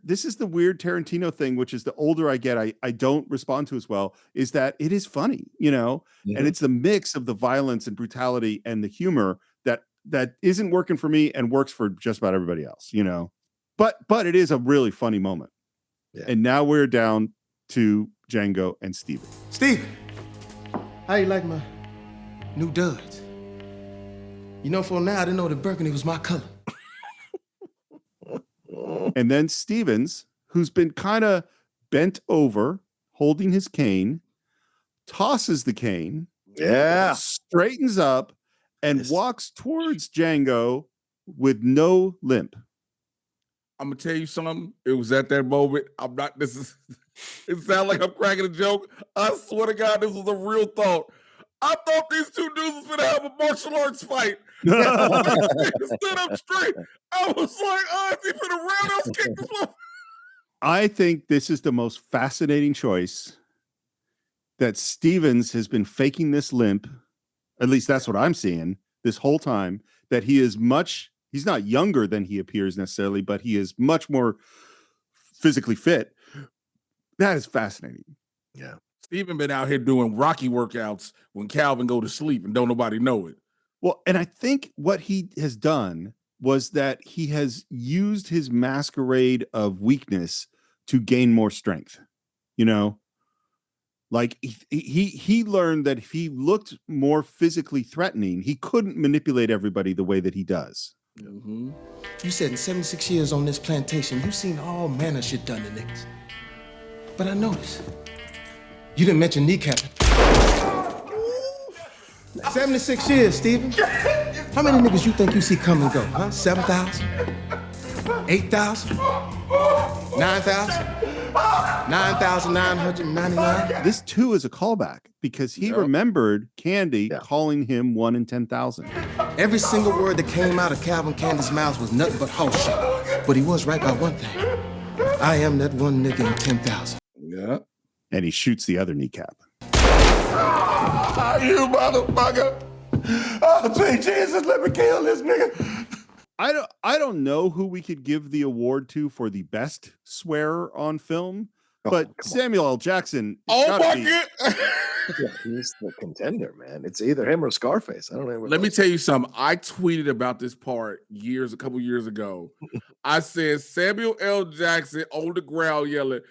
this is the weird Tarantino thing, which is the older I get, I don't respond to as well. Is that it is funny, you know, and it's the mix of the violence and brutality and the humor that isn't working for me and works for just about everybody else, you know. But it is a really funny moment. Yeah. And now we're down to Django and Steven. Steven, how you like my new duds? You know, for now, I didn't know that burgundy was my color. And then Stevens, who's been kind of bent over, holding his cane, tosses the cane, straightens up, and walks towards Django with no limp. I'm gonna tell you something. It was at that moment. It sounds like I'm cracking a joke. I swear to God, this was a real thought. I thought these two dudes was gonna have a martial arts fight. Stood up straight. I was like, oh, is he gonna roundhouse kick this one? I think this is the most fascinating choice, that Stevens has been faking this limp. At least that's what I'm seeing this whole time, that he's not younger than he appears necessarily, but he is much more physically fit. That is fascinating. Yeah. Steven been out here doing Rocky workouts when Calvin go to sleep and don't nobody know it. Well, and I think what he has done was that he has used his masquerade of weakness to gain more strength, you know? Like he learned that if he looked more physically threatening, he couldn't manipulate everybody the way that he does. Mm-hmm. You said in 76 years on this plantation, you've seen all manner of shit done to niggas. But I noticed You didn't mention kneecapping. 76 years, Steven. How many niggas you think you see come and go, huh? 7,000? 8,000? 9,000? 9,999? This too is a callback because he remembered Candie calling him 1 in 10,000. Every single word that came out of Calvin Candie's mouth was nothing but horse shit. But he was right about one thing. I am that one nigga in 10,000. Yeah. And he shoots the other kneecap. You motherfucker! Oh, sweet Jesus, let me kill this nigga. I don't know who we could give the award to for the best swearer on film, but Samuel L. Jackson. Yeah, he's the contender, man. It's either him or Scarface. I don't know. Let me tell you something. I tweeted about this part a couple years ago. I said Samuel L. Jackson on the ground yelling,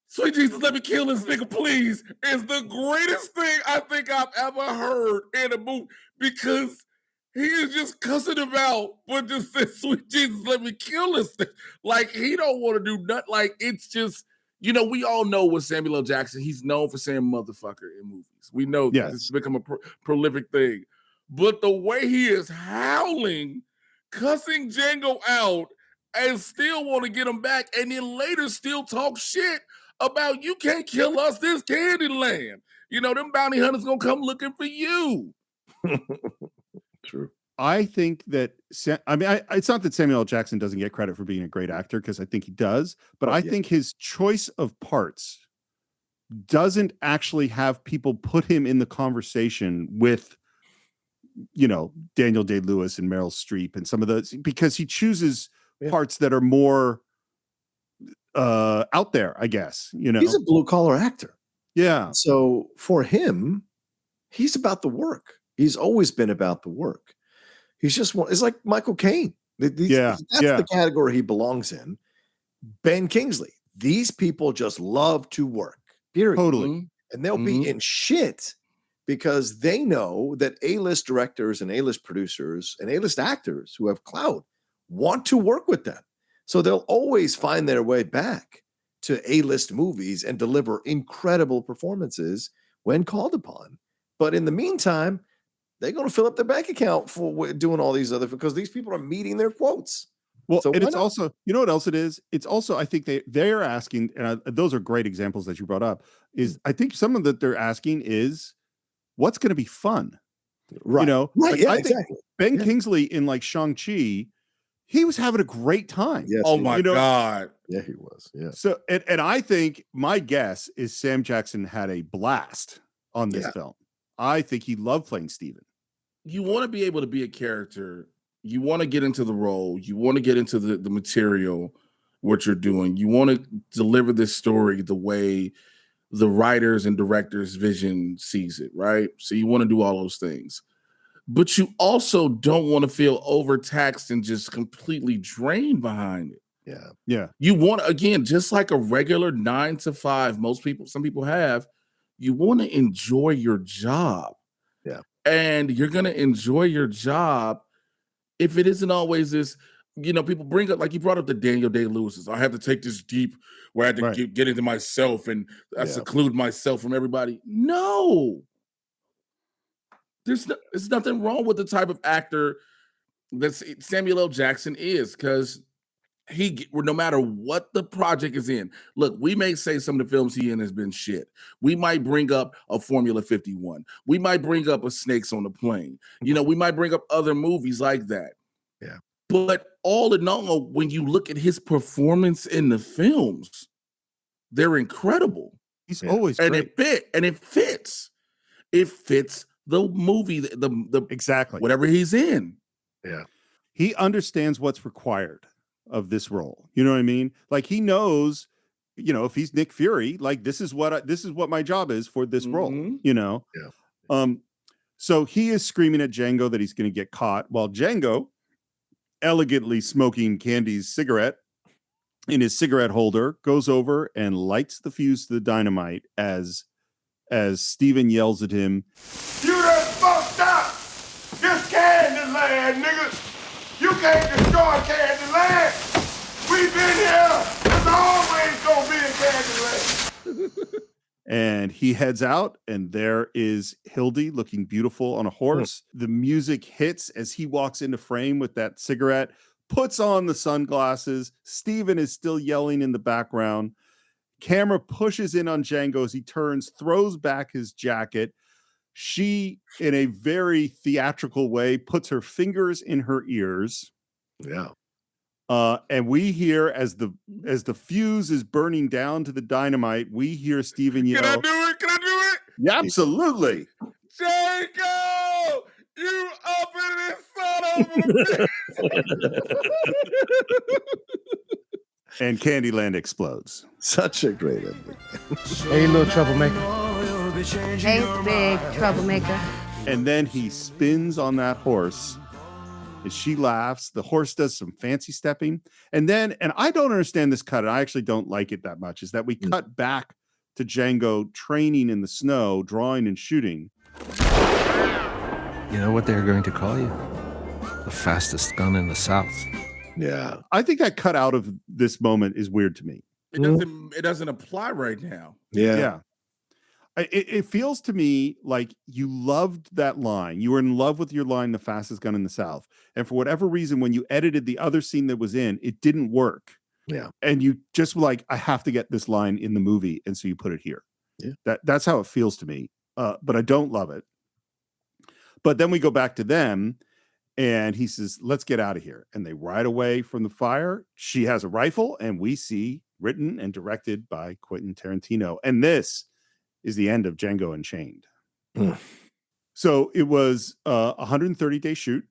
"Sweet Jesus, let me kill this nigga, please," is the greatest thing I think I've ever heard in a movie because he is just cussing him out, but just said, "Sweet Jesus, let me kill this thing." Like, he don't want to do nothing. Like, it's just, we all know what Samuel L. Jackson, he's known for saying motherfucker in movies. We know that it's become a prolific thing. But the way he is howling, cussing Django out, and still want to get him back, and then later still talk shit about you can't kill us, this Candyland. Them bounty hunters gonna come looking for you. True. I think that it's not that Samuel L. Jackson doesn't get credit for being a great actor because I think he does, but I think his choice of parts doesn't actually have people put him in the conversation with, Daniel Day-Lewis and Meryl Streep and some of those, because he chooses parts that are more out there, I guess. He's a blue collar actor. Yeah. So for him, he's about the work. He's always been about the work. He's just it's like Michael Caine. That's the category he belongs in. Ben Kingsley. These people just love to work. Period. Totally. And they'll be in shit because they know that A-list directors and A-list producers and A-list actors who have clout want to work with them. So they'll always find their way back to A-list movies and deliver incredible performances when called upon. But in the meantime, they're going to fill up their bank account for doing all these other, because these people are meeting their quotes. Well, so and it's also, what else it is? It's also, I think they're asking, and those are great examples that you brought up, is I think some of that they're asking is what's going to be fun? Right. Right. Yeah, I think exactly. Ben Kingsley in like Shang-Chi, he was having a great time. Yes, oh my God. Yeah, he was. Yeah. So, and I think my guess is Sam Jackson had a blast on this film. I think he loved playing Steven. You want to be able to be a character. You want to get into the role. You want to get into the material, what you're doing. You want to deliver this story the way the writers and directors' vision sees it, right? So you want to do all those things. But you also don't want to feel overtaxed and just completely drained behind it. Yeah. Yeah. You want, again, just like a regular 9 to 5, some people have, you want to enjoy your job. Yeah. And you're going to enjoy your job if it isn't always this, people bring up, like you brought up the Daniel Day-Lewis's, I have to take this deep where I had to get into myself and I seclude myself from everybody. No. There's nothing wrong with the type of actor that Samuel L. Jackson is, because no matter what the project is in, look, we may say some of the films he in has been shit. We might bring up a Formula 51. We might bring up a Snakes on the Plane. We might bring up other movies like that. Yeah. But all in all, when you look at his performance in the films, they're incredible. He's always great. It fits. It fits the movie, the exactly whatever he's in. Yeah. He understands what's required of this role. You know what I mean? Like, he knows, if he's Nick Fury, like, this is what my job is for this role, Yeah. So he is screaming at Django that he's going to get caught, while Django, elegantly smoking Candie's cigarette in his cigarette holder, goes over and lights the fuse to the dynamite as Steven yells at him, "You done fucked up! This Candyland, nigga! You can't destroy Candyland! We've been here! There's always gonna be a Candyland!" And he heads out, and there is Hildy looking beautiful on a horse. The music hits as he walks into frame with that cigarette, puts on the sunglasses. Steven is still yelling in the background. Camera pushes in on Django as he turns, throws back his jacket. She, in a very theatrical way, puts her fingers in her ears. Yeah. And we hear as the fuse is burning down to the dynamite, we hear Steven yell. Can I do it? Can I do it? Yeah, absolutely. Django, you open this son of a And Candyland explodes. Such a great ending. Hey, little troublemaker. Hey, big troublemaker. And then he spins on that horse. And she laughs. The horse does some fancy stepping. And I don't understand this cut, and I actually don't like it that much, is that we cut back to Django training in the snow, drawing and shooting. You know what they're going to call you? The fastest gun in the South. Yeah. I think that cut out of this moment is weird to me. It doesn't apply right now. Yeah. It feels to me like you loved that line. You were in love with your line, the fastest gun in the South. And for whatever reason, when you edited the other scene that was in, it didn't work. Yeah. And you just were like, I have to get this line in the movie. And so you put it here. Yeah. That's how it feels to me. But I don't love it. But then we go back to them and he says, let's get out of here. And they ride away from the fire. She has a rifle, and we see written and directed by Quentin Tarantino. And this is the end of Django Unchained. So it was a 130-day shoot.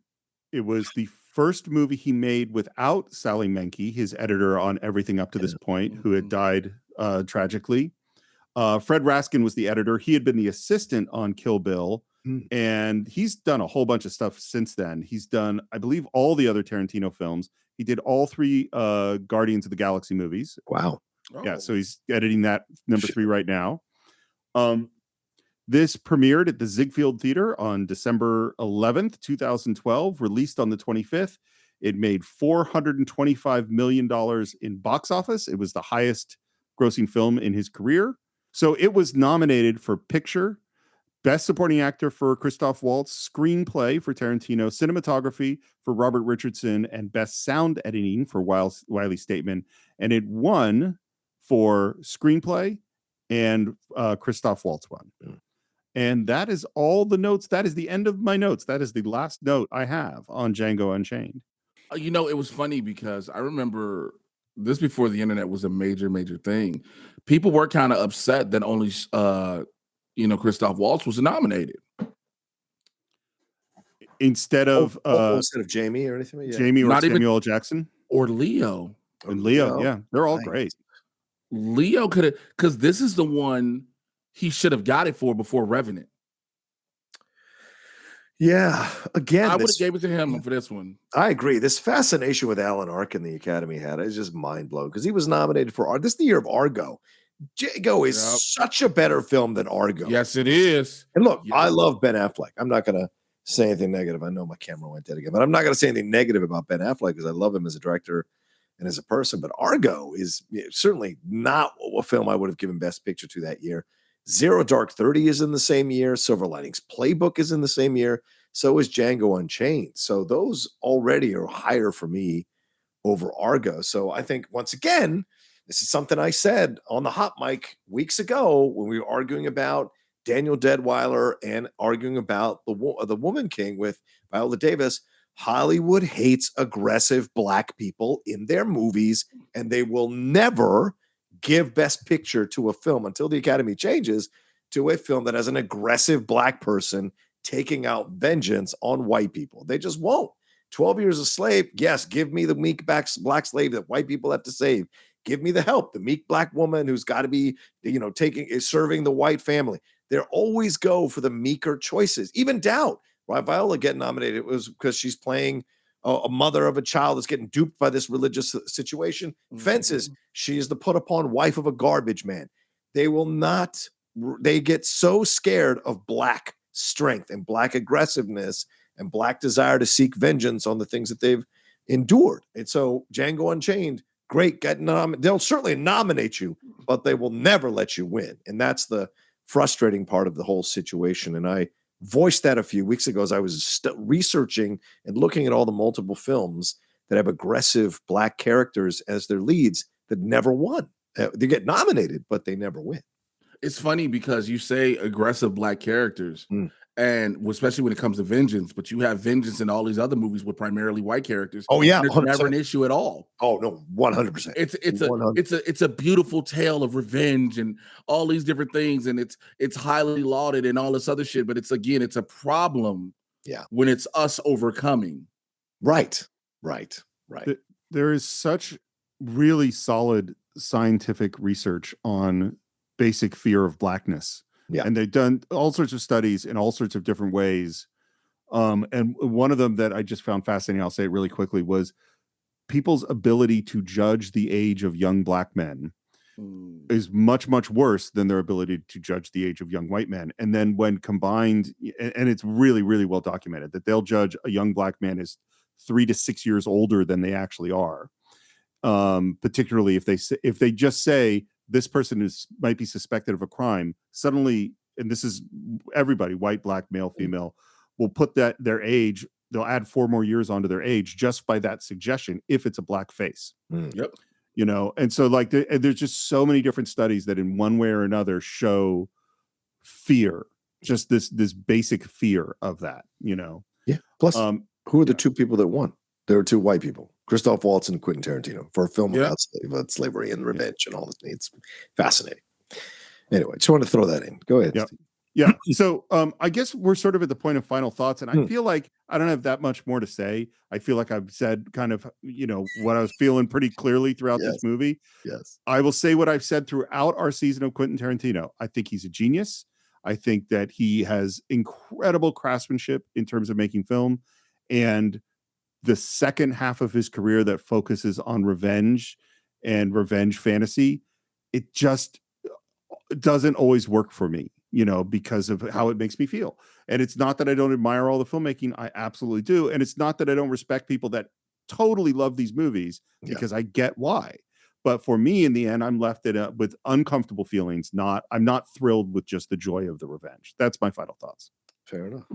It was the first movie he made without Sally Menke, his editor on everything up to this point, who had died tragically. Fred Raskin was the editor. He had been the assistant on Kill Bill, and he's done a whole bunch of stuff since then. He's done, I believe, all the other Tarantino films. He did all 3 Guardians of the Galaxy movies. Wow. Yeah, so he's editing that number 3 right now. This premiered at the Ziegfeld Theater on December 11th, 2012, released on the 25th. It made $425 million in box office. It was the highest grossing film in his career. So it was nominated for Picture, Best Supporting Actor for Christoph Waltz, Screenplay for Tarantino, Cinematography for Robert Richardson, and Best Sound Editing for Wiley Stateman. And it won for Screenplay, and Christoph Waltz won. And that is all the notes. That is the end of my notes. That is the last note I have on Django Unchained. You know, it was funny because I remember this before the internet was a major thing. People were kind of upset that only, Christoph Waltz was nominated. Instead of Jamie or anything? Yeah. Jamie or Not even- Samuel L. Jackson? Or Leo. And Leo, yeah. They're all great. Leo could have, because this is the one he should have got it for before Revenant. Yeah. Again, I would have gave it to him for this one. I agree. This fascination with Alan Arkin the Academy had is just mind blowing because he was nominated for this is the year of Argo. Django is such a better film than Argo. Yes, it is. And look, I love Ben Affleck. I'm not going to say anything negative. I know my camera went dead again, but I'm not going to say anything negative about Ben Affleck because I love him as a director and as a person. But Argo is certainly not a film I would have given Best Picture to that year. Zero Dark 30 is in the same year. Silver Linings Playbook is in the same year. So is Django Unchained. So those already are higher for me over Argo. So I think, once again, this is something I said on the hot mic weeks ago when we were arguing about Daniel Deadweiler and arguing about the Woman King with Viola Davis. Hollywood hates aggressive Black people in their movies, and they will never give Best Picture to a film until the Academy changes to a film that has an aggressive Black person taking out vengeance on white people. They just won't. 12 Years a Slave, yes, give me the meek black slave that white people have to save. Give me the help, the meek Black woman who's got to be, serving the white family. They always go for the meeker choices. Even Doubt, why Viola get nominated, it was because she's playing a mother of a child that's getting duped by this religious situation. Fences, she is the put upon wife of a garbage man. They get so scared of Black strength and Black aggressiveness and Black desire to seek vengeance on the things that they've endured. And so Django Unchained great. They'll certainly nominate you, but they will never let you win. And that's the frustrating part of the whole situation. And I voiced that a few weeks ago as I was researching and looking at all the multiple films that have aggressive Black characters as their leads that never won. They get nominated, but they never win. It's funny because you say aggressive Black characters, and especially when it comes to Vengeance, but you have Vengeance in all these other movies with primarily white characters. Oh yeah, there's 100%. never an issue at all. Oh no, 100%. It's a beautiful tale of revenge and all these different things, and it's highly lauded and all this other shit. But it's a problem. Yeah, when it's us overcoming. Right. There is such really solid scientific research on basic fear of Blackness. Yeah. And they've done all sorts of studies in all sorts of different ways. And one of them that I just found fascinating, I'll say it really quickly, was people's ability to judge the age of young Black men is much, much worse than their ability to judge the age of young white men. And then when combined, and it's really, really well documented that they'll judge a young Black man as 3 to 6 years older than they actually are. Particularly if they just say this person might be suspected of a crime, suddenly, and this is everybody, white, Black, male, female, will put that their age, they'll add 4 more years onto their age just by that suggestion if it's a Black face. Yep. You know, and so like there's just so many different studies that in one way or another show fear, just this basic fear of that, you know. Yeah. Plus, who are the two people that won? There were 2 white people, Christoph Waltz and Quentin Tarantino, for a film about slavery and revenge and all this. It's fascinating. Anyway, just wanted to throw that in. Go ahead. Yeah. Yeah. So I guess we're sort of at the point of final thoughts, and I feel like I don't have that much more to say. I feel like I've said kind of, you know, what I was feeling pretty clearly throughout this movie. Yes. I will say what I've said throughout our season of Quentin Tarantino. I think he's a genius. I think that he has incredible craftsmanship in terms of making film, and the second half of his career that focuses on revenge and revenge fantasy, it just doesn't always work for me, you know, because of how it makes me feel. And it's not that I don't admire all the filmmaking. I absolutely do. And it's not that I don't respect people that totally love these movies, because I get why. But for me, in the end, I'm left with uncomfortable feelings. I'm not thrilled with just the joy of the revenge. That's my final thoughts. Fair enough.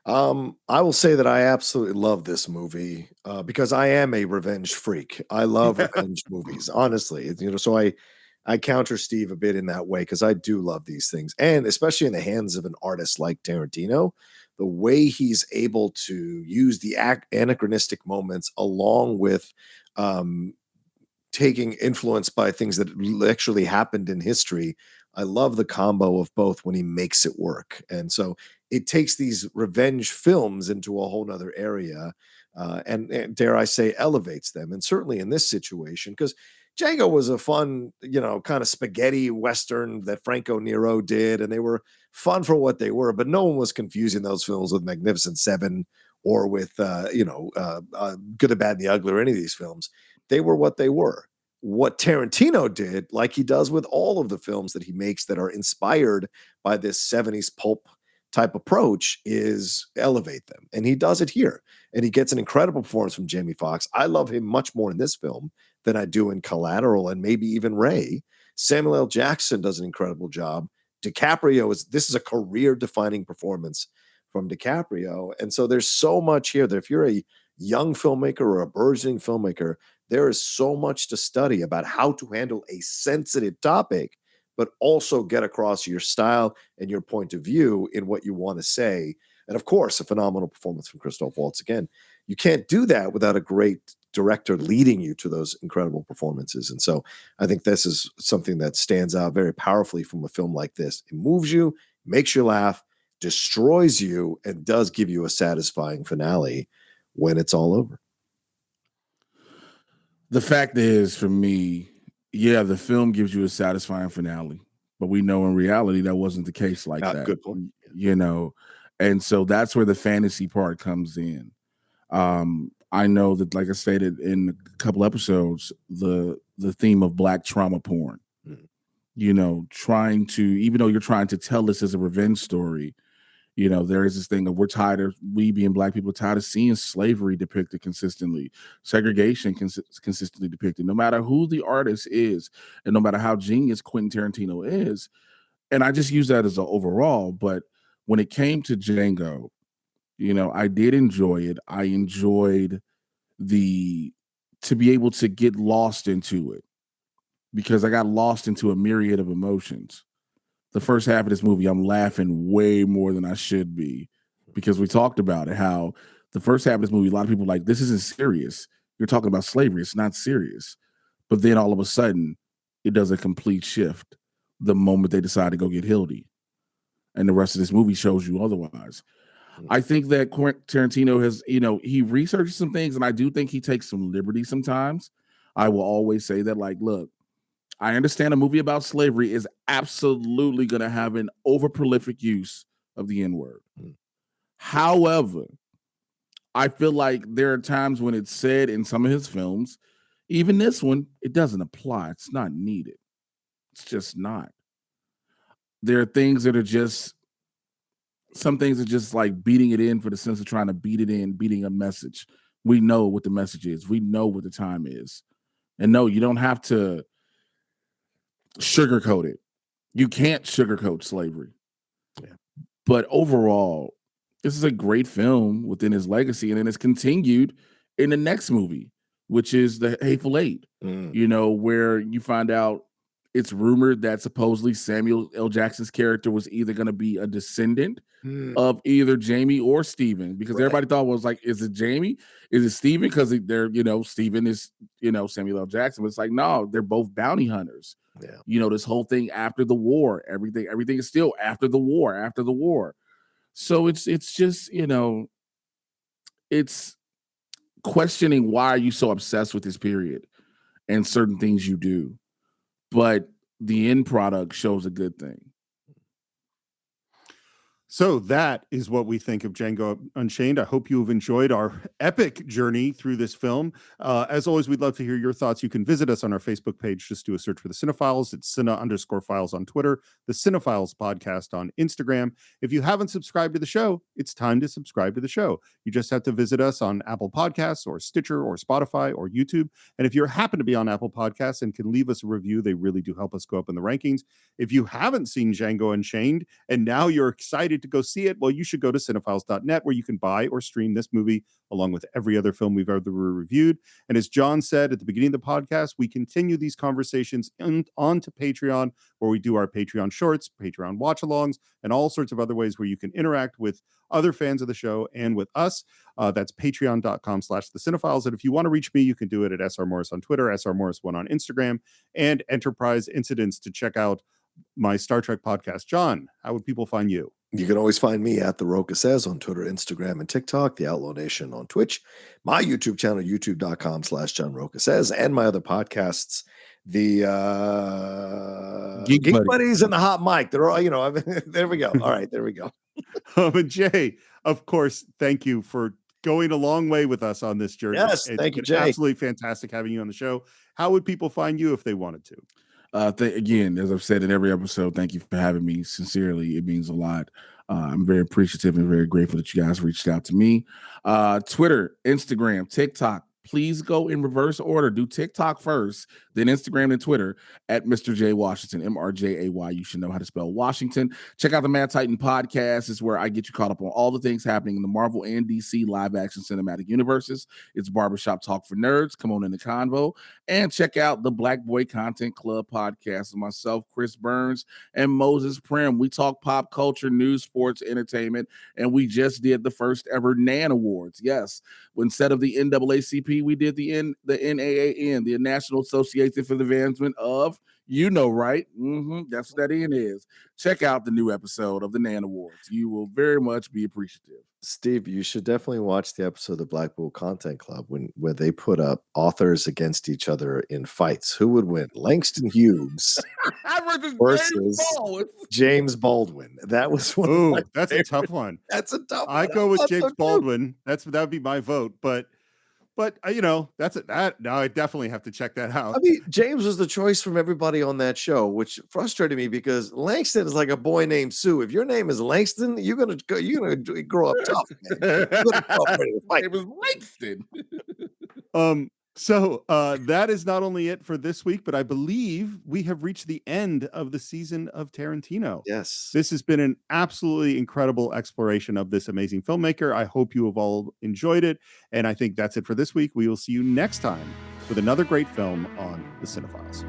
I will say that I absolutely love this movie because I am a revenge freak. I love revenge movies, honestly. You know, so I counter Steve a bit in that way because I do love these things, and especially in the hands of an artist like Tarantino, the way he's able to use the anachronistic moments along with taking influence by things that actually happened in history. I love the combo of both when he makes it work. And so it takes these revenge films into a whole nother area and dare I say, elevates them. And certainly in this situation, because Django was a fun, you know, kind of spaghetti Western that Franco Nero did, and they were fun for what they were, but no one was confusing those films with Magnificent Seven or with, Good, the Bad, and the Ugly, or any of these films. They were what they were. What Tarantino did, like he does with all of the films that he makes that are inspired by this 70s pulp type approach, is elevate them. And he does it here. And he gets an incredible performance from Jamie Foxx. I love him much more in this film than I do in Collateral and maybe even Ray. Samuel L. Jackson does an incredible job. DiCaprio this is a career-defining performance from DiCaprio. And so there's so much here that if you're a young filmmaker or a burgeoning filmmaker, there is so much to study about how to handle a sensitive topic, but also get across your style and your point of view in what you want to say. And of course, a phenomenal performance from Christoph Waltz. Again, you can't do that without a great director leading you to those incredible performances. And so I think this is something that stands out very powerfully from a film like this. It moves you, makes you laugh, destroys you, and does give you a satisfying finale when it's all over. The fact is, for me, the film gives you a satisfying finale, but we know in reality that wasn't the case like that. Good point. You know, and so that's where the fantasy part comes in. I know that, like I stated in a couple episodes, the theme of Black trauma porn, you know, even though you're trying to tell this as a revenge story, You know, there is this thing of we being black people, tired of seeing slavery depicted consistently, segregation consistently depicted, no matter who the artist is, and no matter how genius Quentin Tarantino is. And I just use that as an overall. But when it came to Django, you know, I did enjoy it. I enjoyed to be able to get lost into it, because I got lost into a myriad of emotions. The first half of this movie, I'm laughing way more than I should be, because we talked about it, how the first half of this movie, a lot of people are like, this isn't serious. You're talking about slavery. It's not serious. But then all of a sudden, it does a complete shift the moment they decide to go get Hildy. And the rest of this movie shows you otherwise. I think that Tarantino has, you know, he researches some things, and I do think he takes some liberty sometimes. I will always say that, like, look, I understand a movie about slavery is absolutely going to have an over prolific use of the N-word. However, I feel like there are times when it's said in some of his films, even this one, it doesn't apply. It's not needed. It's just not. There are things that are just, some things are just like beating it in for the sense of trying to beat it in, beating a message. We know what the message is. We know what the time is. And no, you don't have to sugarcoat it. You can't sugarcoat slavery. Yeah. But overall, this is a great film within his legacy, and then it's continued in the next movie, which is The Hateful Eight. You know, where you find out it's rumored that supposedly Samuel L. Jackson's character was either going to be a descendant of either Jamie or Steven, because everybody thought was like, is it Jamie? Is it Steven? Because they're, you know, Steven is, you know, Samuel L. Jackson. But it's like, no, they're both bounty hunters. Yeah. You know, this whole thing after the war, everything is still after the war. So it's just, you know, it's questioning, why are you so obsessed with this period and certain things you do? But the end product shows a good thing. So that is what we think of Django Unchained. I hope you have enjoyed our epic journey through this film. As always, we'd love to hear your thoughts. You can visit us on our Facebook page. Just do a search for The Cine-Files. It's Cine_Files on Twitter, The Cine-Files Podcast on Instagram. If you haven't subscribed to the show, it's time to subscribe to the show. You just have to visit us on Apple Podcasts or Stitcher or Spotify or YouTube. And if you happen to be on Apple Podcasts and can leave us a review, they really do help us go up in the rankings. If you haven't seen Django Unchained and now you're excited to go see it, well, you should go to Cine-Files.net, where you can buy or stream this movie along with every other film we've ever reviewed. And as John said at the beginning of the podcast, we continue these conversations onto Patreon, where we do our Patreon shorts, Patreon watch-alongs, and all sorts of other ways where you can interact with other fans of the show and with us. That's patreon.com/thecine-files. And if you want to reach me, you can do it at SR Morris on Twitter, SR Morris1 on Instagram, and Enterprise Incidents to check out my Star Trek podcast. John, how would people find you? You can always find me at The Roca Says on Twitter, Instagram, and TikTok, The Outlaw Nation on Twitch, my YouTube channel, youtube.com/John Roca Says, and my other podcasts, the Geek Buddies and the Hot Mic. They're all, you know, there we go. All right, there we go. And Jay, of course, thank you for going a long way with us on this journey. Yes, thank you, Jay. Absolutely fantastic having you on the show. How would people find you if they wanted to? Again, as I've said in every episode, thank you for having me. Sincerely, it means a lot. I'm very appreciative and very grateful that you guys reached out to me. Twitter, Instagram, TikTok. Please go in reverse order. Do TikTok first, then Instagram and Twitter at Mr. J Washington, MRJAY. You should know how to spell Washington. Check out the Mad Titan podcast. It's where I get you caught up on all the things happening in the Marvel and DC live action cinematic universes. It's Barbershop Talk for Nerds. Come on in the convo. And check out the Black Boy Content Club podcast with myself, Chris Burns, and Moses Prim. We talk pop culture, news, sports, entertainment, and we just did the first ever NAN Awards. Yes, instead of the NAACP, we did the NAAN, the National Association for the Advancement of, you know, right? That's what that N is. Check out the new episode of the NAN Awards. You will very much be appreciative. Steve, you should definitely watch the episode of the Black Bull Content Club where they put up authors against each other in fights. Who would win? Langston Hughes versus James Baldwin. That was one. Ooh, that's a tough one. That's a tough one. I go with James Baldwin. That would be my vote. But But that's it. Now I definitely have to check that out. I mean, James was the choice from everybody on that show, which frustrated me because Langston is like a boy named Sue. If your name is Langston, you're gonna grow up tough, man. You're gonna grow up ready to fight. It was Langston. So that is not only it for this week, but I believe we have reached the end of the season of Tarantino. Yes. This has been an absolutely incredible exploration of this amazing filmmaker. I hope you have all enjoyed it. And I think that's it for this week. We will see you next time with another great film on the Cine-Files.